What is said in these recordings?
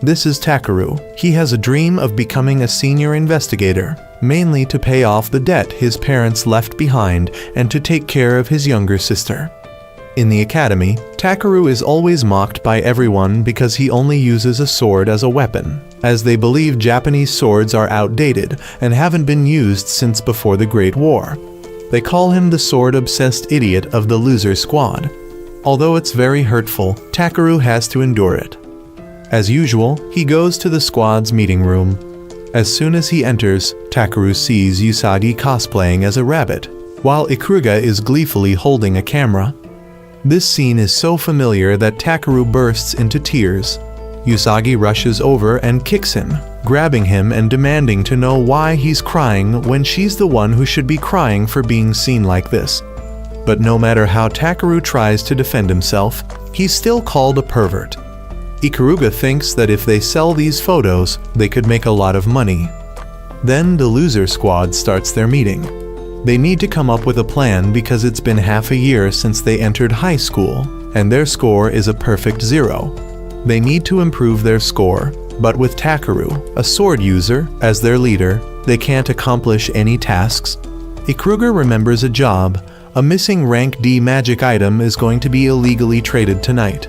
This is Takeru. He has a dream of becoming a senior investigator, mainly to pay off the debt his parents left behind and to take care of his younger sister. In the academy, Takeru is always mocked by everyone because he only uses a sword as a weapon, as they believe Japanese swords are outdated and haven't been used since before the Great War. They call him the sword-obsessed idiot of the loser squad. Although it's very hurtful, Takeru has to endure it. As usual, he goes to the squad's meeting room. As soon as he enters, Takeru sees Usagi cosplaying as a rabbit, while Ikuruga is gleefully holding a camera. This scene is so familiar that Takeru bursts into tears. Usagi rushes over and kicks him, grabbing him and demanding to know why he's crying when she's the one who should be crying for being seen like this. But no matter how Takeru tries to defend himself, he's still called a pervert. Ikuruga thinks that if they sell these photos, they could make a lot of money. Then the loser squad starts their meeting. They need to come up with a plan because it's been half a year since they entered high school, and their score is a perfect 0. They need to improve their score, but with Takeru, a sword user, as their leader, they can't accomplish any tasks. Ikuruga remembers a job. A missing rank D magic item is going to be illegally traded tonight.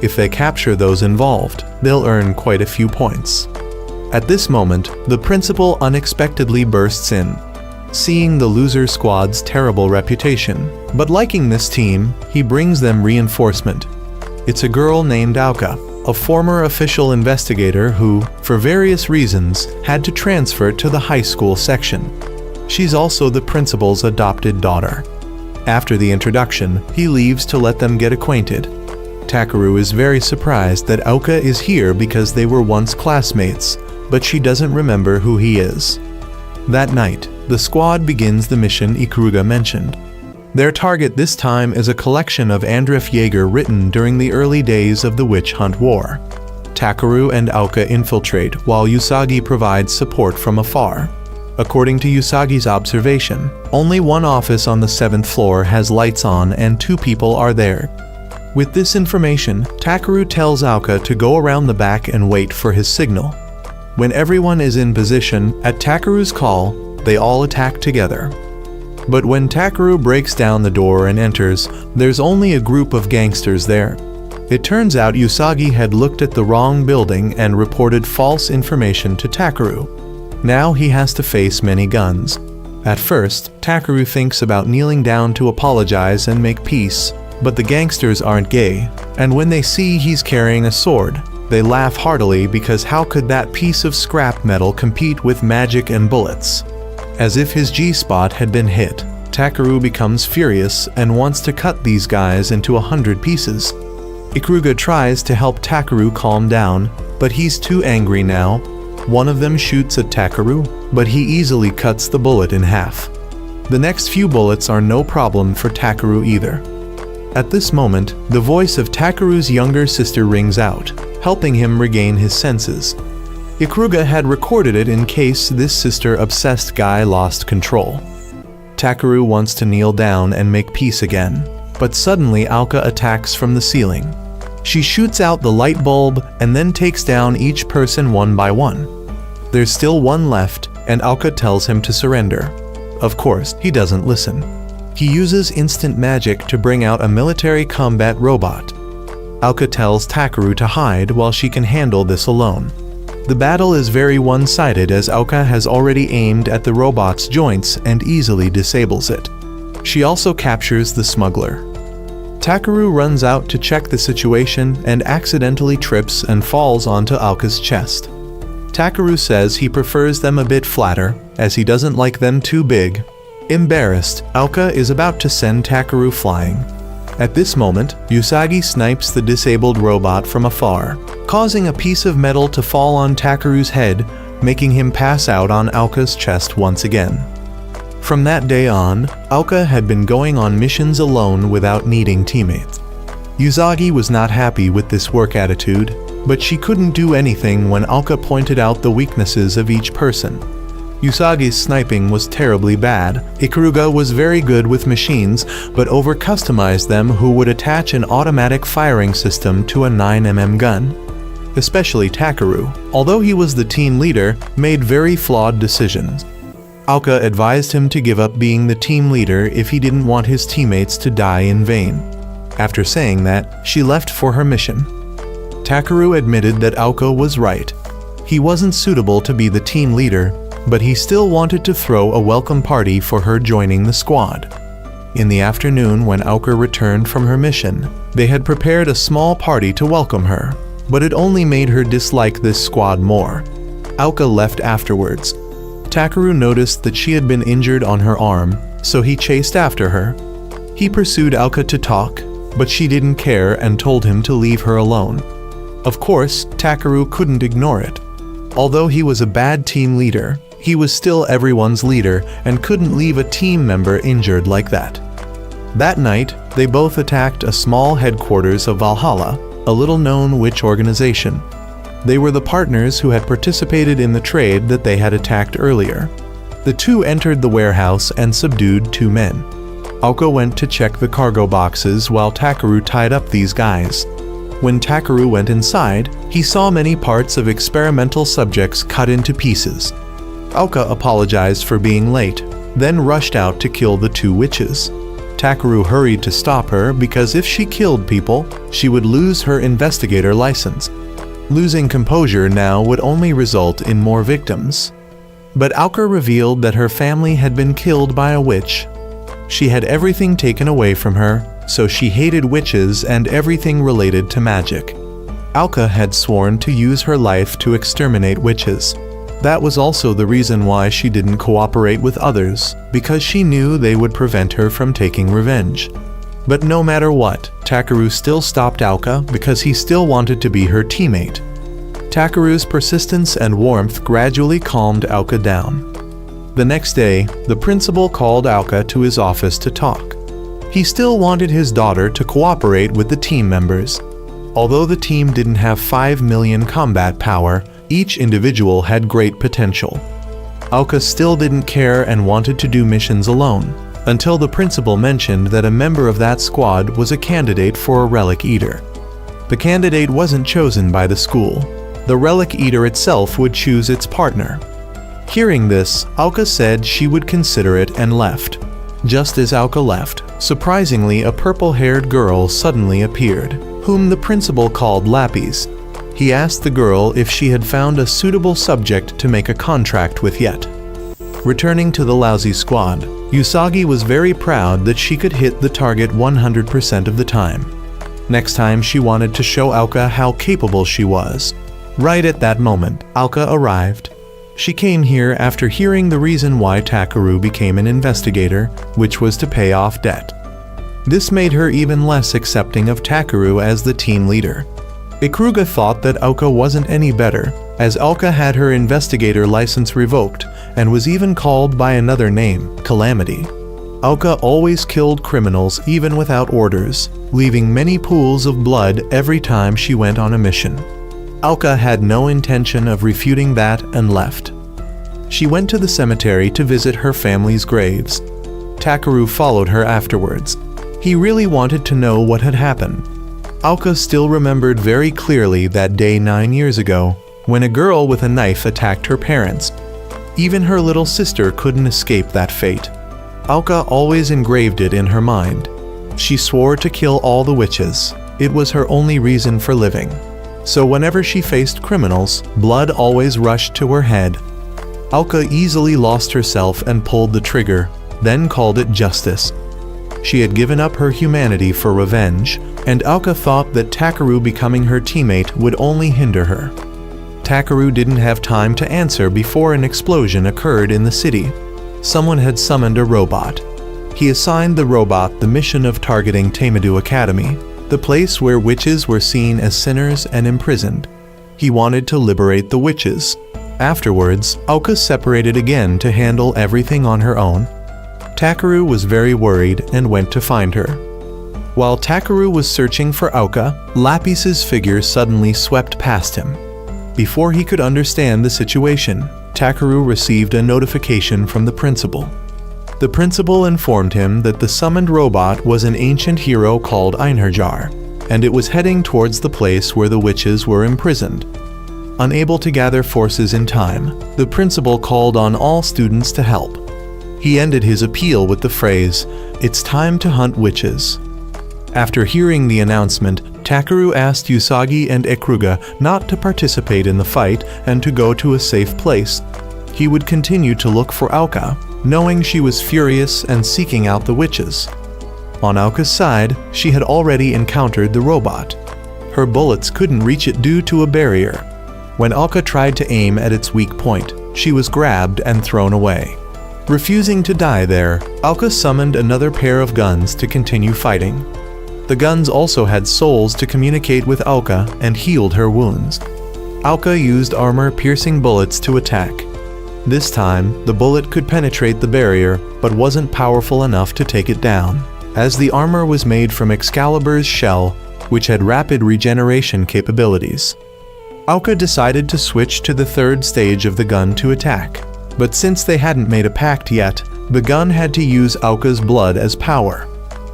If they capture those involved, they'll earn quite a few points. At this moment, the principal unexpectedly bursts in. Seeing the loser squad's terrible reputation, but liking this team, he brings them reinforcement. It's a girl named Auka, a former official investigator who, for various reasons, had to transfer to the high school section. She's also the principal's adopted daughter. After the introduction, he leaves to let them get acquainted. Takeru is very surprised that Auka is here because they were once classmates, but she doesn't remember who he is. That night, the squad begins the mission Ikuruga mentioned. Their target this time is a collection of Andref Jaeger written during the early days of the Witch Hunt War. Takeru and Auka infiltrate while Usagi provides support from afar. According to Usagi's observation, only one office on the 7th floor has lights on and 2 people are there. With this information, Takeru tells Auka to go around the back and wait for his signal. When everyone is in position, at Takeru's call, they all attack together. But when Takeru breaks down the door and enters, there's only a group of gangsters there. It turns out Usagi had looked at the wrong building and reported false information to Takeru. Now he has to face many guns. At first, Takeru thinks about kneeling down to apologize and make peace, but the gangsters aren't gay, and when they see he's carrying a sword, they laugh heartily because how could that piece of scrap metal compete with magic and bullets? As if his G-spot had been hit, Takeru becomes furious and wants to cut these guys into 100 pieces. Ikuruga tries to help Takeru calm down, but he's too angry now. One of them shoots at Takeru, but he easily cuts the bullet in half. The next few bullets are no problem for Takeru either. At this moment, the voice of Takeru's younger sister rings out, helping him regain his senses. Ikuruga had recorded it in case this sister-obsessed guy lost control. Takeru wants to kneel down and make peace again, but suddenly Auka attacks from the ceiling. She shoots out the light bulb and then takes down each person one by one. There's still one left, and Auka tells him to surrender. Of course, he doesn't listen. He uses instant magic to bring out a military combat robot. Auka tells Takeru to hide while she can handle this alone. The battle is very one-sided as Auka has already aimed at the robot's joints and easily disables it. She also captures the smuggler. Takeru runs out to check the situation and accidentally trips and falls onto Auka's chest. Takeru says he prefers them a bit flatter, as he doesn't like them too big. Embarrassed, Auka is about to send Takeru flying. At this moment, Usagi snipes the disabled robot from afar, causing a piece of metal to fall on Takeru's head, making him pass out on Auka's chest once again. From that day on, Auka had been going on missions alone without needing teammates. Usagi was not happy with this work attitude, but she couldn't do anything when Auka pointed out the weaknesses of each person. Usagi's sniping was terribly bad. Ikuruga was very good with machines, but over-customized them who would attach an automatic firing system to a 9mm gun. especially Takeru, although he was the team leader, made very flawed decisions. Aoka advised him to give up being the team leader if he didn't want his teammates to die in vain. After saying that, she left for her mission. Takeru admitted that Aoka was right. He wasn't suitable to be the team leader, but he still wanted to throw a welcome party for her joining the squad. In the afternoon, when Aoka returned from her mission, they had prepared a small party to welcome her, but it only made her dislike this squad more. Aoka left afterwards. Takeru noticed that she had been injured on her arm, so he chased after her. He pursued Aoka to talk, but she didn't care and told him to leave her alone. Of course, Takeru couldn't ignore it. Although he was a bad team leader, he was still everyone's leader and couldn't leave a team member injured like that. That night, they both attacked a small headquarters of Valhalla, a little-known witch organization. They were the partners who had participated in the trade that they had attacked earlier. The two entered the warehouse and subdued 2 men. Aoka went to check the cargo boxes while Takeru tied up these guys. When Takeru went inside, he saw many parts of experimental subjects cut into pieces. Aoka apologized for being late, then rushed out to kill the 2 witches. Takeru hurried to stop her because if she killed people, she would lose her investigator license. Losing composure now would only result in more victims. But Aoka revealed that her family had been killed by a witch. She had everything taken away from her, so she hated witches and everything related to magic. Aoka had sworn to use her life to exterminate witches. That was also the reason why she didn't cooperate with others, because she knew they would prevent her from taking revenge. But no matter what, Takeru still stopped Aoka because he still wanted to be her teammate. Takeru's persistence and warmth gradually calmed Aoka down. The next day, the principal called Aoka to his office to talk. He still wanted his daughter to cooperate with the team members. Although the team didn't have 5 million combat power, each individual had great potential. Aoka still didn't care and wanted to do missions alone, until the principal mentioned that a member of that squad was a candidate for a relic eater. The candidate wasn't chosen by the school. The relic eater itself would choose its partner. Hearing this, Aoka said she would consider it and left. Just as Aoka left, surprisingly a purple-haired girl suddenly appeared, whom the principal called Lapis. He asked the girl if she had found a suitable subject to make a contract with yet. Returning to the lousy squad, Usagi was very proud that she could hit the target 100% of the time. Next time she wanted to show Aoka how capable she was. Right at that moment, Aoka arrived. She came here after hearing the reason why Takeru became an investigator, which was to pay off debt. This made her even less accepting of Takeru as the team leader. Ikuruga thought that Aoka wasn't any better, as Aoka had her investigator license revoked and was even called by another name, Calamity. Aoka always killed criminals even without orders, leaving many pools of blood every time she went on a mission. Aoka had no intention of refuting that and left. She went to the cemetery to visit her family's graves. Takeru followed her afterwards. He really wanted to know what had happened. Aoka still remembered very clearly that day 9 years ago, when a girl with a knife attacked her parents. Even her little sister couldn't escape that fate. Aoka always engraved it in her mind. She swore to kill all the witches. It was her only reason for living. So whenever she faced criminals, blood always rushed to her head. Aoka easily lost herself and pulled the trigger, then called it justice. She had given up her humanity for revenge, and Aoka thought that Takeru becoming her teammate would only hinder her. Takeru didn't have time to answer before an explosion occurred in the city. Someone had summoned a robot. He assigned the robot the mission of targeting Tamedu Academy, the place where witches were seen as sinners and imprisoned. He wanted to liberate the witches. Afterwards, Aoka separated again to handle everything on her own. Takeru was very worried and went to find her. While Takeru was searching for Aoka, Lapis's figure suddenly swept past him. Before he could understand the situation, Takeru received a notification from the principal. The principal informed him that the summoned robot was an ancient hero called Einherjar. and it was heading towards the place where the witches were imprisoned. Unable to gather forces in time, the principal called on all students to help. He ended his appeal with the phrase, "It's time to hunt witches." After hearing the announcement, Takeru asked Usagi and Ikuruga not to participate in the fight and to go to a safe place. He would continue to look for Aoka, knowing she was furious and seeking out the witches. On Aoka's side, she had already encountered the robot. Her bullets couldn't reach it due to a barrier. When Aoka tried to aim at its weak point, she was grabbed and thrown away. Refusing to die there, Aoka summoned another pair of guns to continue fighting. The guns also had souls to communicate with Aoka and healed her wounds. Aoka used armor-piercing bullets to attack. This time, the bullet could penetrate the barrier, but wasn't powerful enough to take it down, as the armor was made from Excalibur's shell, which had rapid regeneration capabilities. Aoka decided to switch to the third stage of the gun to attack, but since they hadn't made a pact yet, the gun had to use Aoka's blood as power.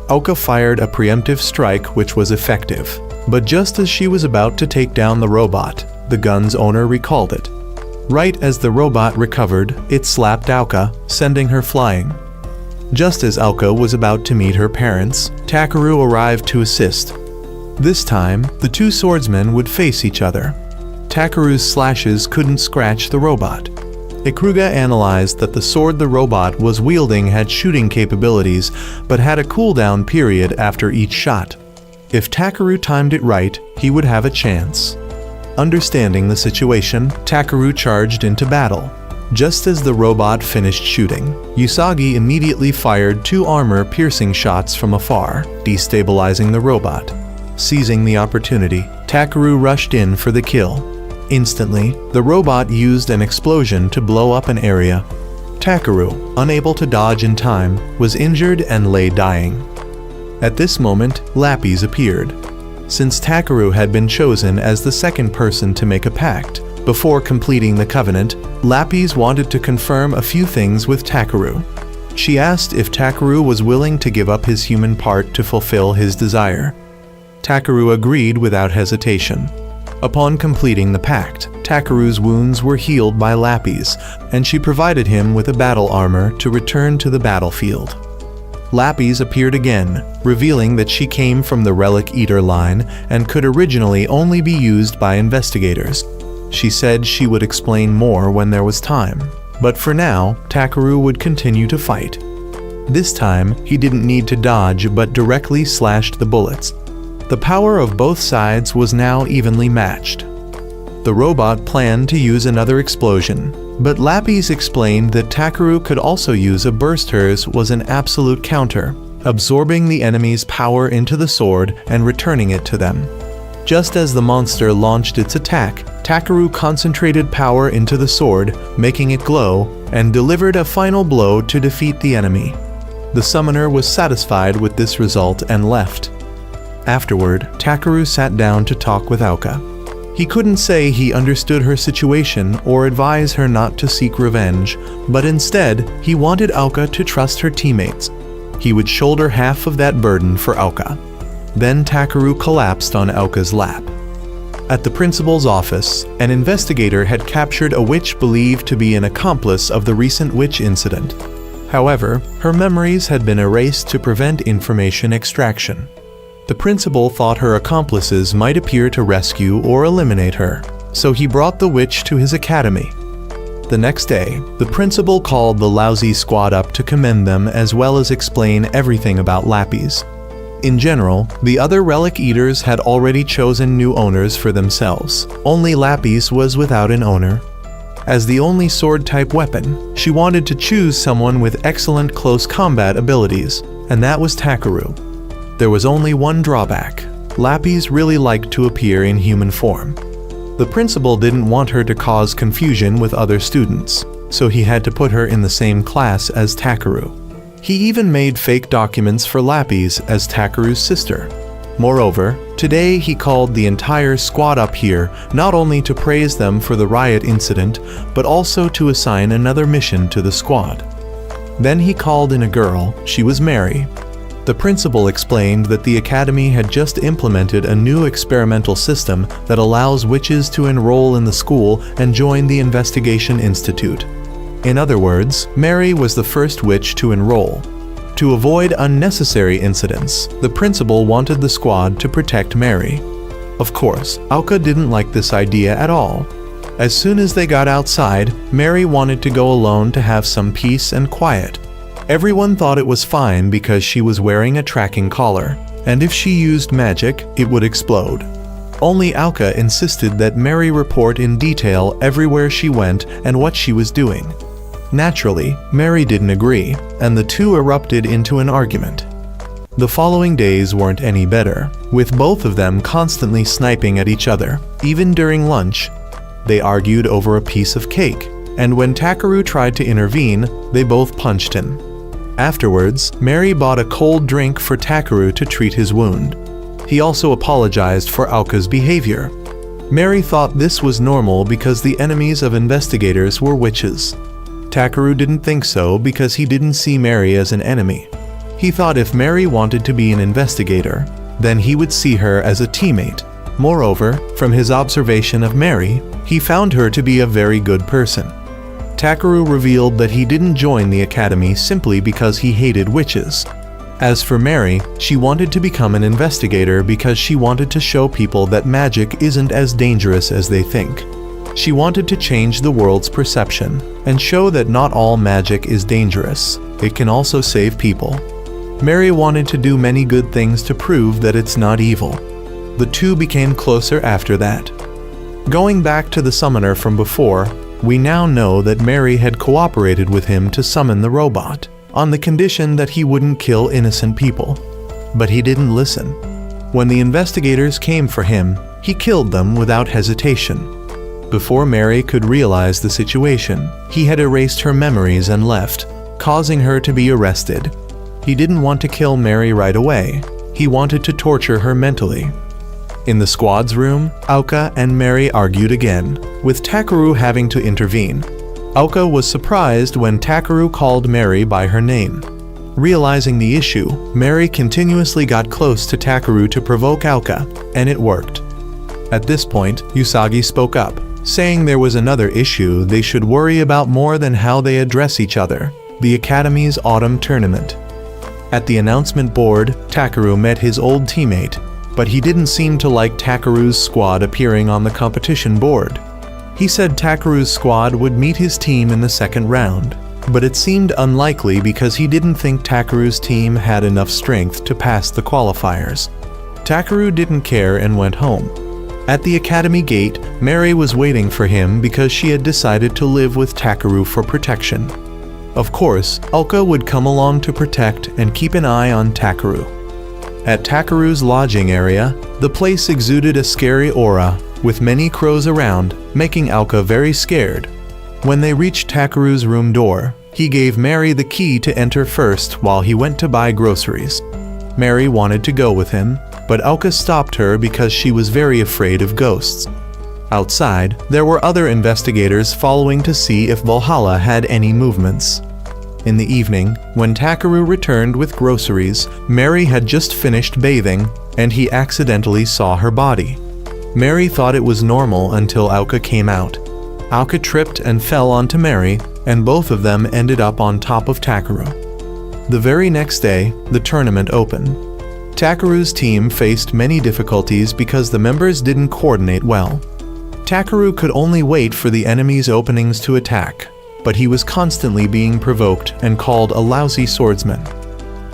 Aoka fired a preemptive strike which was effective, but just as she was about to take down the robot, the gun's owner recalled it. Right as the robot recovered, it slapped Aoka, sending her flying. Just as Aoka was about to meet her parents, Takeru arrived to assist. This time, the two swordsmen would face each other. Takeru's slashes couldn't scratch the robot. Ikuruga analyzed that the sword the robot was wielding had shooting capabilities, but had a cooldown period after each shot. If Takeru timed it right, he would have a chance. Understanding the situation, Takeru charged into battle. Just as the robot finished shooting, Usagi immediately fired 2 armor-piercing shots from afar, destabilizing the robot. Seizing the opportunity, Takeru rushed in for the kill. Instantly, the robot used an explosion to blow up an area. Takeru, unable to dodge in time, was injured and lay dying. At this moment, Lapis appeared. Since Takeru had been chosen as the second person to make a pact, before completing the covenant, Lapis wanted to confirm a few things with Takeru. She asked if Takeru was willing to give up his human part to fulfill his desire. Takeru agreed without hesitation. Upon completing the pact, Takeru's wounds were healed by Lapis, and she provided him with a battle armor to return to the battlefield. Lapis appeared again, revealing that she came from the Relic Eater line and could originally only be used by investigators. She said she would explain more when there was time, but for now, Takeru would continue to fight. This time, he didn't need to dodge but directly slashed the bullets. The power of both sides was now evenly matched. The robot planned to use another explosion, but Lapis explained that Takeru could also use a burst. Hers was an absolute counter, absorbing the enemy's power into the sword and returning it to them. Just as the monster launched its attack, Takeru concentrated power into the sword, making it glow, and delivered a final blow to defeat the enemy. The summoner was satisfied with this result and left. Afterward, Takeru sat down to talk with Aoka. He couldn't say he understood her situation or advise her not to seek revenge, but instead, he wanted Aoka to trust her teammates. He would shoulder half of that burden for Aoka. Then Takeru collapsed on Aoka's lap. At the principal's office, an investigator had captured a witch believed to be an accomplice of the recent witch incident. However, her memories had been erased to prevent information extraction. The principal thought her accomplices might appear to rescue or eliminate her, so he brought the witch to his academy. The next day, the principal called the lousy squad up to commend them as well as explain everything about Lapis. In general, the other relic eaters had already chosen new owners for themselves. Only Lapis was without an owner. As the only sword-type weapon, she wanted to choose someone with excellent close combat abilities, and that was Takeru. There was only one drawback. Lapis really liked to appear in human form. The principal didn't want her to cause confusion with other students, so he had to put her in the same class as Takeru. He even made fake documents for Lapis as Takeru's sister. Moreover, today he called the entire squad up here not only to praise them for the riot incident, but also to assign another mission to the squad. Then he called in a girl. She was Mary. The principal explained that the academy had just implemented a new experimental system that allows witches to enroll in the school and join the Investigation Institute. In other words, Mary was the first witch to enroll. To avoid unnecessary incidents, the principal wanted the squad to protect Mary. Of course, Auka didn't like this idea at all. As soon as they got outside, Mary wanted to go alone to have some peace and quiet. Everyone thought it was fine because she was wearing a tracking collar, and if she used magic, it would explode. Only Auka insisted that Mary report in detail everywhere she went and what she was doing. Naturally, Mary didn't agree, and the two erupted into an argument. The following days weren't any better, with both of them constantly sniping at each other, even during lunch. They argued over a piece of cake, and when Takeru tried to intervene, they both punched him. Afterwards, Mary bought a cold drink for Takeru to treat his wound. He also apologized for Auka's behavior. Mary thought this was normal because the enemies of investigators were witches. Takeru didn't think so because he didn't see Mary as an enemy. He thought if Mary wanted to be an investigator, then he would see her as a teammate. Moreover, from his observation of Mary, he found her to be a very good person. Takeru revealed that he didn't join the academy simply because he hated witches. As for Mary, she wanted to become an investigator because she wanted to show people that magic isn't as dangerous as they think. She wanted to change the world's perception and show that not all magic is dangerous. It can also save people. Mary wanted to do many good things to prove that it's not evil. The two became closer after that. Going back to the summoner from before, we now know that Mary had cooperated with him to summon the robot, on the condition that he wouldn't kill innocent people. But he didn't listen. When the investigators came for him, he killed them without hesitation. Before Mary could realize the situation, he had erased her memories and left, causing her to be arrested. He didn't want to kill Mary right away. He wanted to torture her mentally. In the squad's room, Auka and Mary argued again, with Takeru having to intervene. Auka was surprised when Takeru called Mary by her name. Realizing the issue, Mary continuously got close to Takeru to provoke Auka, and it worked. At this point, Usagi spoke up, saying there was another issue they should worry about more than how they address each other: the Academy's autumn tournament. At the announcement board, Takeru met his old teammate, but he didn't seem to like Takeru's squad appearing on the competition board. He said Takeru's squad would meet his team in the second round, but it seemed unlikely because he didn't think Takeru's team had enough strength to pass the qualifiers. Takeru didn't care and went home. At the academy gate, Mary was waiting for him because she had decided to live with Takeru for protection. Of course, Auka would come along to protect and keep an eye on Takeru. At Takeru's lodging area, the place exuded a scary aura, with many crows around, making Auka very scared. When they reached Takeru's room door, he gave Mary the key to enter first while he went to buy groceries. Mary wanted to go with him, but Auka stopped her because she was very afraid of ghosts. Outside, there were other investigators following to see if Valhalla had any movements. In the evening, when Takeru returned with groceries, Mary had just finished bathing, and he accidentally saw her body. Mary thought it was normal until Auka came out. Auka tripped and fell onto Mary, and both of them ended up on top of Takeru. The very next day, the tournament opened. Takeru's team faced many difficulties because the members didn't coordinate well. Takeru could only wait for the enemy's openings to attack, but he was constantly being provoked and called a lousy swordsman.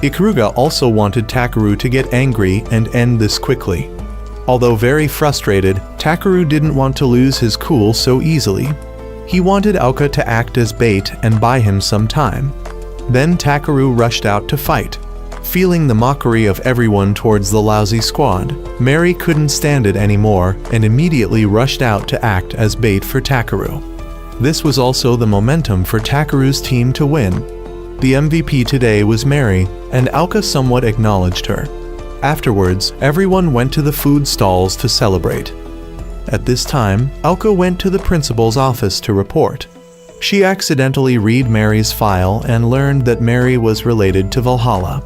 Ikuruga also wanted Takeru to get angry and end this quickly. Although very frustrated, Takeru didn't want to lose his cool so easily. He wanted Auka to act as bait and buy him some time. Then Takeru rushed out to fight. Feeling the mockery of everyone towards the lousy squad, Mary couldn't stand it anymore and immediately rushed out to act as bait for Takeru. This was also the momentum for Takeru's team to win. The MVP today was Mary, and Auka somewhat acknowledged her. Afterwards, everyone went to the food stalls to celebrate. At this time, Auka went to the principal's office to report. She accidentally read Mary's file and learned that Mary was related to Valhalla.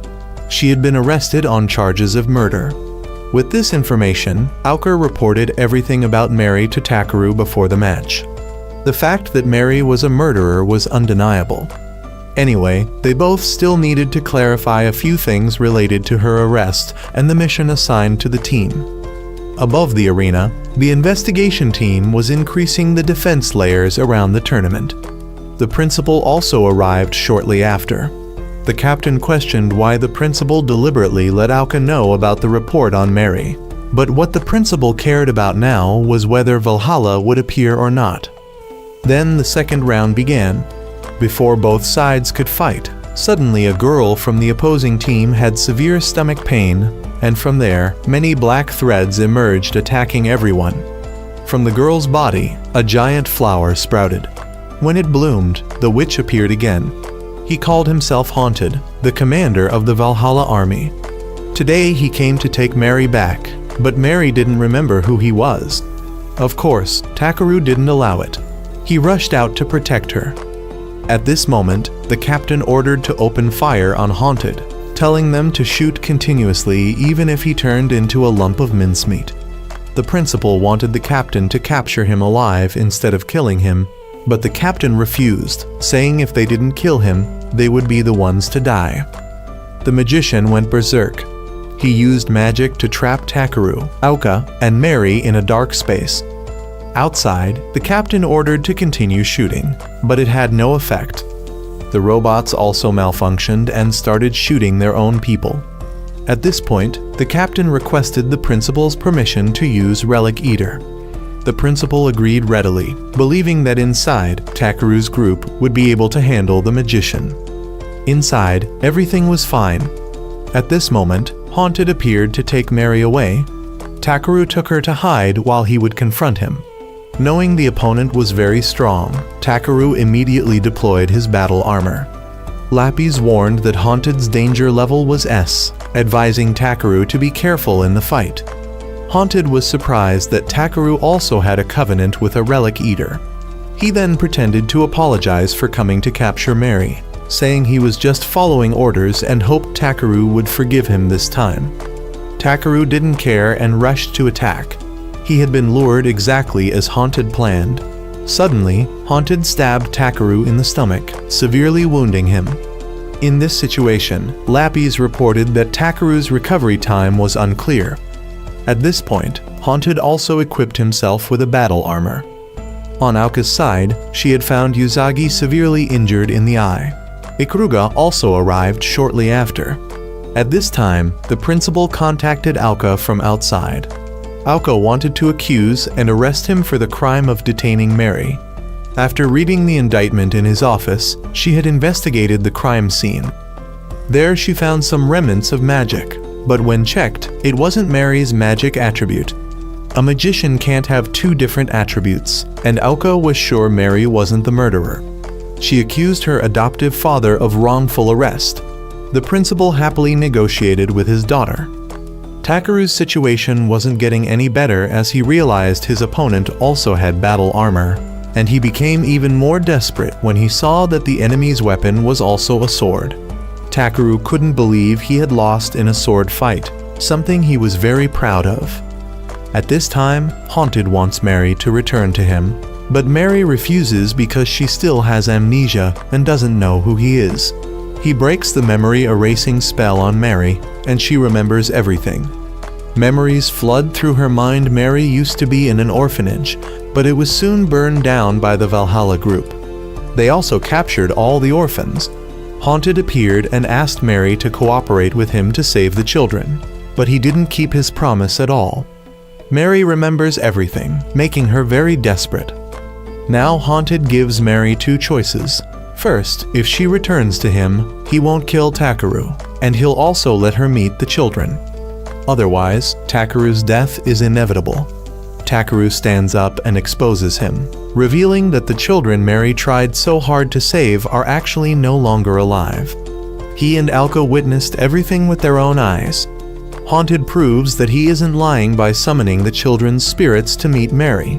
she had been arrested on charges of murder. With this information, Aoka reported everything about Mary to Takeru before the match. The fact that Mary was a murderer was undeniable. Anyway, they both still needed to clarify a few things related to her arrest and the mission assigned to the team. Above the arena, the investigation team was increasing the defense layers around the tournament. The principal also arrived shortly after. The captain questioned why the principal deliberately let Aoka know about the report on Mary. But what the principal cared about now was whether Valhalla would appear or not. Then the second round began. Before both sides could fight, suddenly a girl from the opposing team had severe stomach pain, and from there, many black threads emerged attacking everyone. From the girl's body, a giant flower sprouted. When it bloomed, the witch appeared again. He called himself Haunted, the commander of the Valhalla army. Today he came to take Mary back, but Mary didn't remember who he was. Of course, Takeru didn't allow it. He rushed out to protect her. At this moment, the captain ordered to open fire on Haunted, telling them to shoot continuously even if he turned into a lump of mincemeat. The principal wanted the captain to capture him alive instead of killing him, but the captain refused, saying if they didn't kill him, they would be the ones to die. The magician went berserk. He used magic to trap Takeru, Aoka, and Mary in a dark space. Outside, the captain ordered to continue shooting, but it had no effect. The robots also malfunctioned and started shooting their own people. At this point, the captain requested the principal's permission to use Relic Eater. The principal agreed readily, believing that inside, Takeru's group would be able to handle the magician. Inside, everything was fine. At this moment, Haunted appeared to take Mary away. Takeru took her to hide while he would confront him. Knowing the opponent was very strong, Takeru immediately deployed his battle armor. Lapis warned that Haunted's danger level was S, advising Takeru to be careful in the fight. Haunted was surprised that Takeru also had a covenant with a Relic Eater. He then pretended to apologize for coming to capture Mary, saying he was just following orders and hoped Takeru would forgive him this time. Takeru didn't care and rushed to attack. He had been lured exactly as Haunted planned. Suddenly, Haunted stabbed Takeru in the stomach, severely wounding him. In this situation, Lapis reported that Takeru's recovery time was unclear. At this point, Haunted also equipped himself with a battle armor. On Aoka's side, she had found Usagi severely injured in the eye. Ikuruga also arrived shortly after. At this time, the principal contacted Aoka from outside. Aoka wanted to accuse and arrest him for the crime of detaining Mary. After reading the indictment in his office, she had investigated the crime scene. There she found some remnants of magic, but when checked, it wasn't Mary's magic attribute. A magician can't have two different attributes, and Aoka was sure Mary wasn't the murderer. She accused her adoptive father of wrongful arrest. The principal happily negotiated with his daughter. Takeru's situation wasn't getting any better as he realized his opponent also had battle armor, and he became even more desperate when he saw that the enemy's weapon was also a sword. Takeru couldn't believe he had lost in a sword fight, something he was very proud of. At this time, Haunted wants Mary to return to him, but Mary refuses because she still has amnesia and doesn't know who he is. He breaks the memory erasing spell on Mary, and she remembers everything. Memories flood through her mind. Mary used to be in an orphanage, but it was soon burned down by the Valhalla group. They also captured all the orphans. Haunted appeared and asked Mary to cooperate with him to save the children, but he didn't keep his promise at all. Mary remembers everything, making her very desperate. Now Haunted gives Mary two choices. First, if she returns to him, he won't kill Takeru, and he'll also let her meet the children. Otherwise, Takeru's death is inevitable. Takeru stands up and exposes him, revealing that the children Mary tried so hard to save are actually no longer alive. He and Aoka witnessed everything with their own eyes. Haunted proves that he isn't lying by summoning the children's spirits to meet Mary.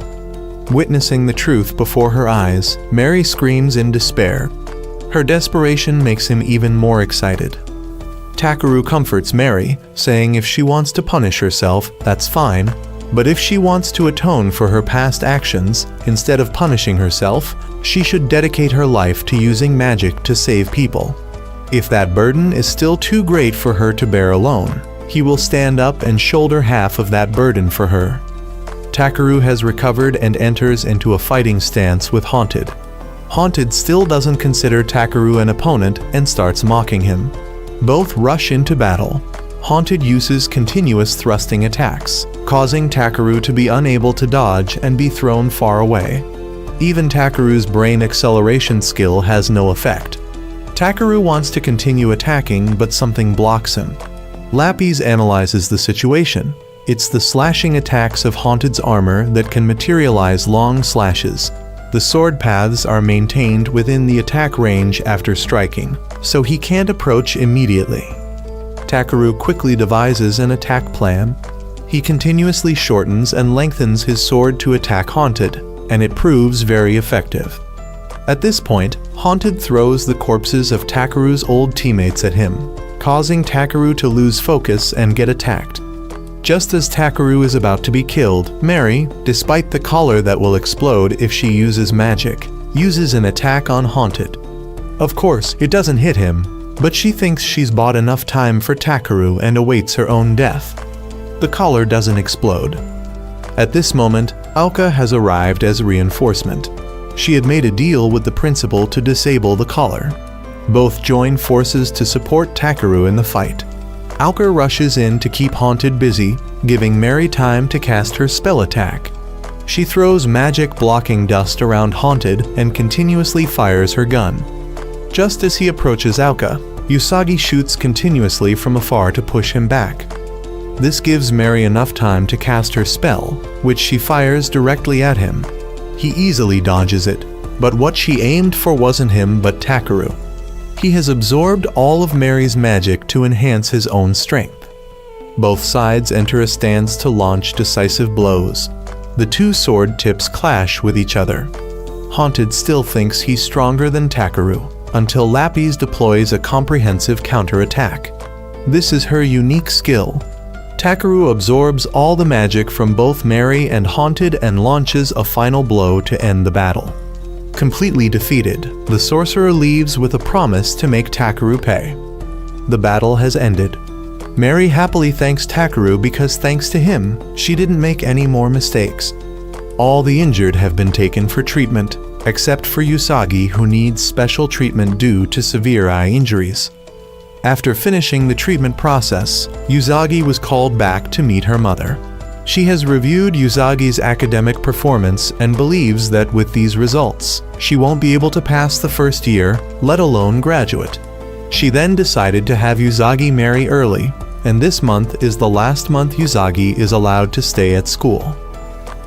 Witnessing the truth before her eyes, Mary screams in despair. Her desperation makes him even more excited. Takeru comforts Mary, saying if she wants to punish herself, that's fine, but if she wants to atone for her past actions, instead of punishing herself, she should dedicate her life to using magic to save people. If that burden is still too great for her to bear alone, he will stand up and shoulder half of that burden for her. Takeru has recovered and enters into a fighting stance with Haunted. Haunted still doesn't consider Takeru an opponent and starts mocking him. Both rush into battle. Haunted uses continuous thrusting attacks, causing Takeru to be unable to dodge and be thrown far away. Even Takeru's brain acceleration skill has no effect. Takeru wants to continue attacking, but something blocks him. Lapis analyzes the situation. It's the slashing attacks of Haunted's armor that can materialize long slashes. The sword paths are maintained within the attack range after striking, so he can't approach immediately. Takeru quickly devises an attack plan. He continuously shortens and lengthens his sword to attack Haunted, and it proves very effective. At this point, Haunted throws the corpses of Takeru's old teammates at him, causing Takeru to lose focus and get attacked. Just as Takeru is about to be killed, Mary, despite the collar that will explode if she uses magic, uses an attack on Haunted. Of course, it doesn't hit him, but she thinks she's bought enough time for Takeru and awaits her own death. The collar doesn't explode. At this moment, Aoka has arrived as reinforcement. She had made a deal with the principal to disable the collar. Both join forces to support Takeru in the fight. Aoka rushes in to keep Haunted busy, giving Mary time to cast her spell attack. She throws magic blocking dust around Haunted and continuously fires her gun. Just as he approaches Aoka, Usagi shoots continuously from afar to push him back. This gives Mary enough time to cast her spell, which she fires directly at him. He easily dodges it, but what she aimed for wasn't him but Takeru. He has absorbed all of Mary's magic to enhance his own strength. Both sides enter a stance to launch decisive blows. The two sword tips clash with each other. Haunted still thinks he's stronger than Takeru, until Lapis deploys a comprehensive counterattack. This is her unique skill. Takeru absorbs all the magic from both Mary and Haunted and launches a final blow to end the battle. Completely defeated, the sorcerer leaves with a promise to make Takeru pay. The battle has ended. Mary happily thanks Takeru because thanks to him, she didn't make any more mistakes. All the injured have been taken for treatment, except for Usagi, who needs special treatment due to severe eye injuries. After finishing the treatment process, Usagi was called back to meet her mother. She has reviewed Usagi's academic performance and believes that with these results, she won't be able to pass the first year, let alone graduate. She then decided to have Usagi marry early, and this month is the last month Usagi is allowed to stay at school.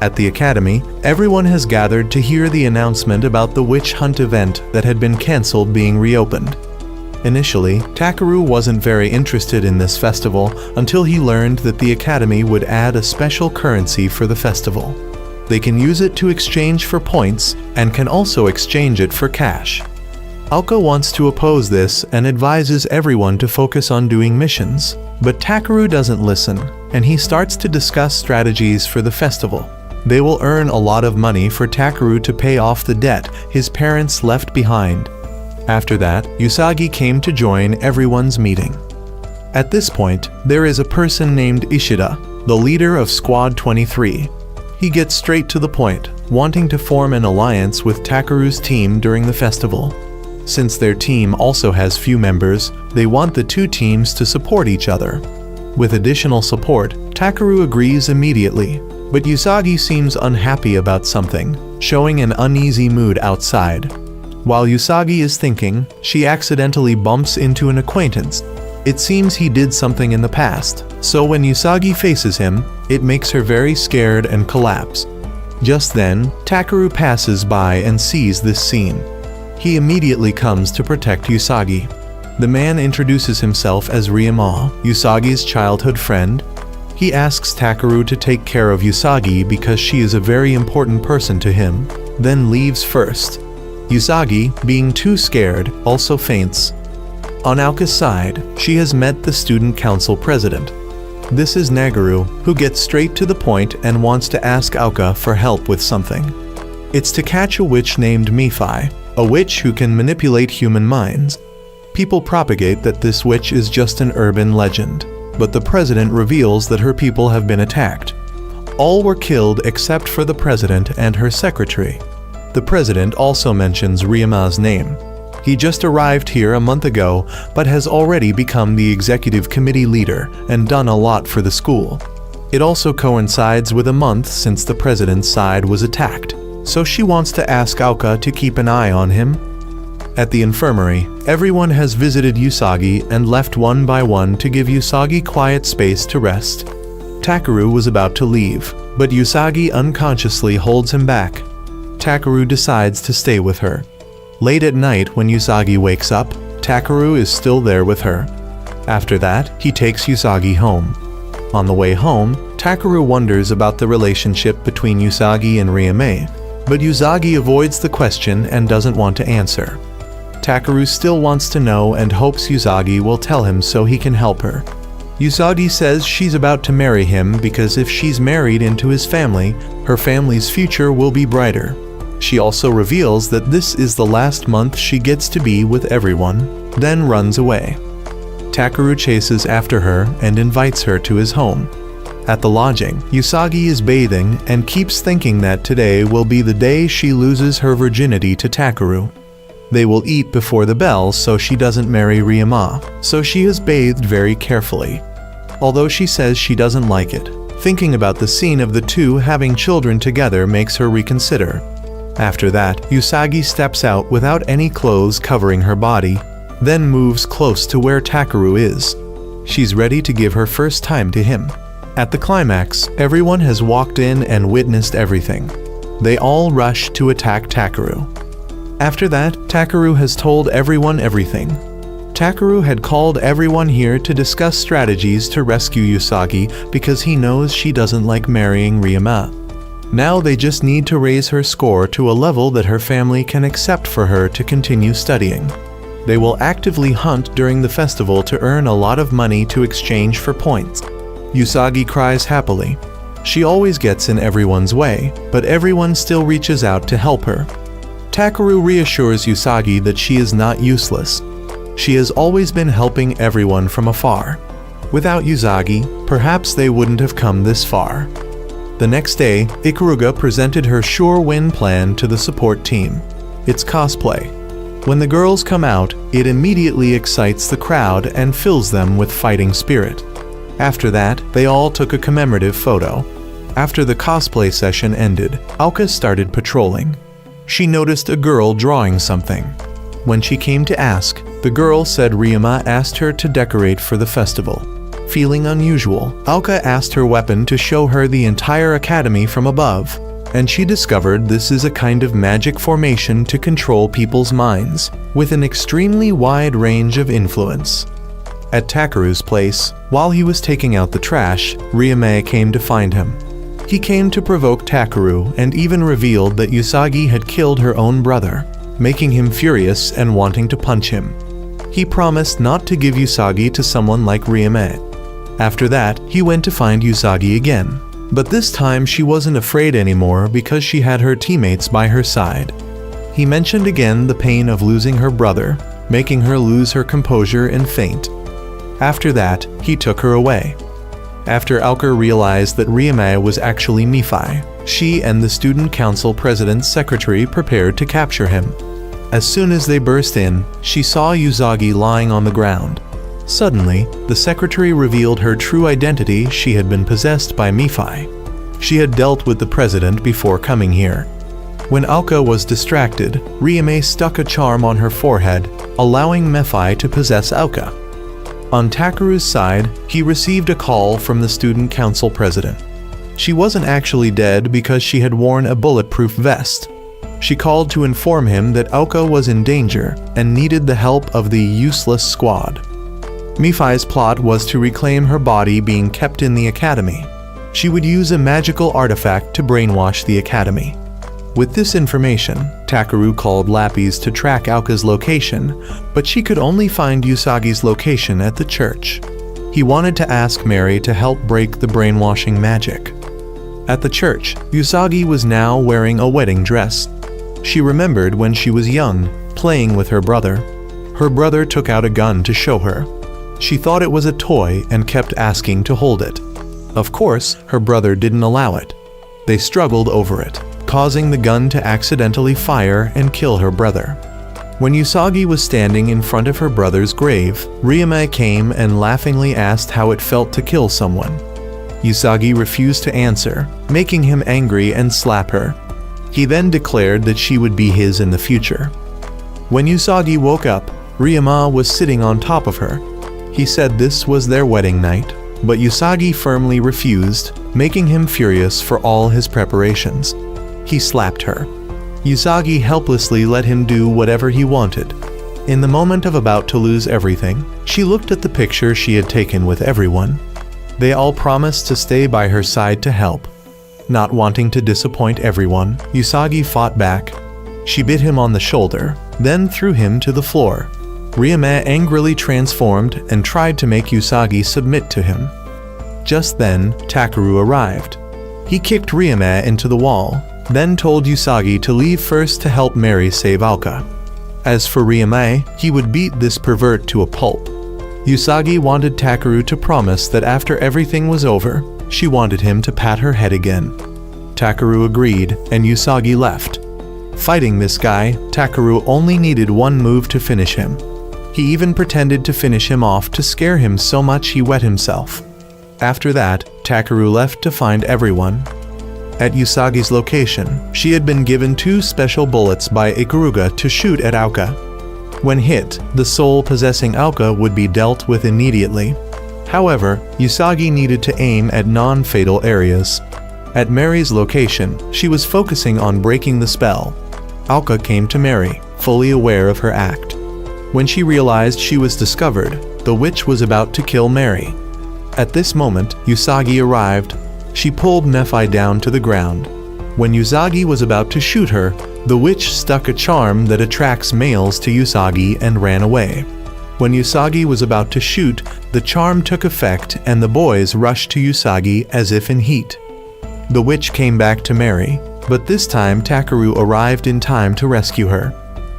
At the academy, everyone has gathered to hear the announcement about the witch hunt event that had been cancelled being reopened. Initially, Takeru wasn't very interested in this festival until he learned that the academy would add a special currency for the festival. They can use it to exchange for points and can also exchange it for cash. Aoka wants to oppose this and advises everyone to focus on doing missions, but Takeru doesn't listen, and he starts to discuss strategies for the festival. They will earn a lot of money for Takeru to pay off the debt his parents left behind. After that, Usagi came to join everyone's meeting. At this point, there is a person named Ishida, the leader of Squad 23. He gets straight to the point, wanting to form an alliance with Takeru's team during the festival. Since their team also has few members, they want the two teams to support each other. With additional support, Takeru agrees immediately, but Usagi seems unhappy about something, showing an uneasy mood outside. While Usagi is thinking, she accidentally bumps into an acquaintance. It seems he did something in the past, so when Usagi faces him, it makes her very scared and collapse. Just then, Takeru passes by and sees this scene. He immediately comes to protect Usagi. The man introduces himself as Ryama, Usagi's childhood friend. He asks Takeru to take care of Usagi because she is a very important person to him, then leaves first. Usagi, being too scared, also faints. On Aoka's side, she has met the student council president. This is Nagaru, who gets straight to the point and wants to ask Aoka for help with something. It's to catch a witch named Mifai, a witch who can manipulate human minds. People propagate that this witch is just an urban legend, but the president reveals that her people have been attacked. All were killed except for the president and her secretary. The president also mentions Ryuma's name. He just arrived here a month ago, but has already become the executive committee leader and done a lot for the school. It also coincides with a month since the president's side was attacked, so she wants to ask Aoka to keep an eye on him. At the infirmary, everyone has visited Usagi and left one by one to give Usagi quiet space to rest. Takeru was about to leave, but Usagi unconsciously holds him back. Takeru decides to stay with her. Late at night when Usagi wakes up, Takeru is still there with her. After that, he takes Usagi home. On the way home, Takeru wonders about the relationship between Usagi and Ryume, but Usagi avoids the question and doesn't want to answer. Takeru still wants to know and hopes Usagi will tell him so he can help her. Usagi says she's about to marry him because if she's married into his family, her family's future will be brighter. She also reveals that this is the last month she gets to be with everyone, then runs away. Takeru chases after her and invites her to his home. At the lodging, Usagi is bathing and keeps thinking that today will be the day she loses her virginity to Takeru. They will eat before the bell so she doesn't marry Ryuma, so she is bathed very carefully. Although she says she doesn't like it, thinking about the scene of the two having children together makes her reconsider. After that, Usagi steps out without any clothes covering her body, then moves close to where Takeru is. She's ready to give her first time to him. At the climax, everyone has walked in and witnessed everything. They all rush to attack Takeru. After that, Takeru has told everyone everything. Takeru had called everyone here to discuss strategies to rescue Usagi because he knows she doesn't like marrying Ryuma. Now they just need to raise her score to a level that her family can accept for her to continue studying. They will actively hunt during the festival to earn a lot of money to exchange for points. Usagi cries happily. She always gets in everyone's way, but everyone still reaches out to help her. Takeru reassures Usagi that she is not useless. She has always been helping everyone from afar. Without Usagi, perhaps they wouldn't have come this far. The next day, Ikuruga presented her sure win plan to the support team. It's cosplay. When the girls come out, it immediately excites the crowd and fills them with fighting spirit. After that, they all took a commemorative photo. After the cosplay session ended, Aoka started patrolling. She noticed a girl drawing something. When she came to ask, the girl said Ryuma asked her to decorate for the festival. Feeling unusual, Aoka asked her weapon to show her the entire academy from above, and she discovered this is a kind of magic formation to control people's minds, with an extremely wide range of influence. At Takeru's place, while he was taking out the trash, Ryume came to find him. He came to provoke Takeru and even revealed that Usagi had killed her own brother, making him furious and wanting to punch him. He promised not to give Usagi to someone like Ryume. After that, he went to find Usagi again, but this time she wasn't afraid anymore because she had her teammates by her side. He mentioned again the pain of losing her brother, making her lose her composure and faint. After that, he took her away. After Aoka realized that Ryume was actually Mifai, she and the student council president's secretary prepared to capture him. As soon as they burst in, she saw Usagi lying on the ground. Suddenly, the secretary revealed her true identity. She had been possessed by Mifai. She had dealt with the president before coming here. When Aoka was distracted, Ryume stuck a charm on her forehead, allowing Mifai to possess Aoka. On Takeru's side, he received a call from the student council president. She wasn't actually dead because she had worn a bulletproof vest. She called to inform him that Aoka was in danger and needed the help of the useless squad. Mifai's plot was to reclaim her body being kept in the academy. She would use a magical artifact to brainwash the academy. With this information, Takeru called Lapis to track Aoka's location, but she could only find Usagi's location at the church. He wanted to ask Mary to help break the brainwashing magic. At the church, Usagi was now wearing a wedding dress. She remembered when she was young, playing with her brother. Her brother took out a gun to show her. She thought it was a toy and kept asking to hold it. Of course, her brother didn't allow it. They struggled over it, causing the gun to accidentally fire and kill her brother. When Usagi was standing in front of her brother's grave, Ryume came and laughingly asked how it felt to kill someone. Usagi refused to answer, making him angry and slap her. He then declared that she would be his in the future. When Usagi woke up, Ryume was sitting on top of her. He said this was their wedding night, but Usagi firmly refused, making him furious for all his preparations. He slapped her. Usagi helplessly let him do whatever he wanted. In the moment of about to lose everything, she looked at the picture she had taken with everyone. They all promised to stay by her side to help. Not wanting to disappoint everyone, Usagi fought back. She bit him on the shoulder, then threw him to the floor. Ryume angrily transformed and tried to make Usagi submit to him. Just then, Takeru arrived. He kicked Ryume into the wall, then told Usagi to leave first to help Mary save Aoka. As for Ryume, he would beat this pervert to a pulp. Usagi wanted Takeru to promise that after everything was over, she wanted him to pat her head again. Takeru agreed, and Usagi left. Fighting this guy, Takeru only needed one move to finish him. He even pretended to finish him off to scare him so much he wet himself. After that, Takeru left to find everyone. At Usagi's location, she had been given 2 special bullets by Ikuruga to shoot at Aoka. When hit, the soul possessing Aoka would be dealt with immediately. However, Usagi needed to aim at non-fatal areas. At Mary's location, she was focusing on breaking the spell. Aoka came to Mary, fully aware of her act. When she realized she was discovered, the witch was about to kill Mary. At this moment, Usagi arrived. She pulled Nephi down to the ground. When Usagi was about to shoot her, the witch stuck a charm that attracts males to Usagi and ran away. When Usagi was about to shoot, the charm took effect and the boys rushed to Usagi as if in heat. The witch came back to Mary, but this time Takeru arrived in time to rescue her.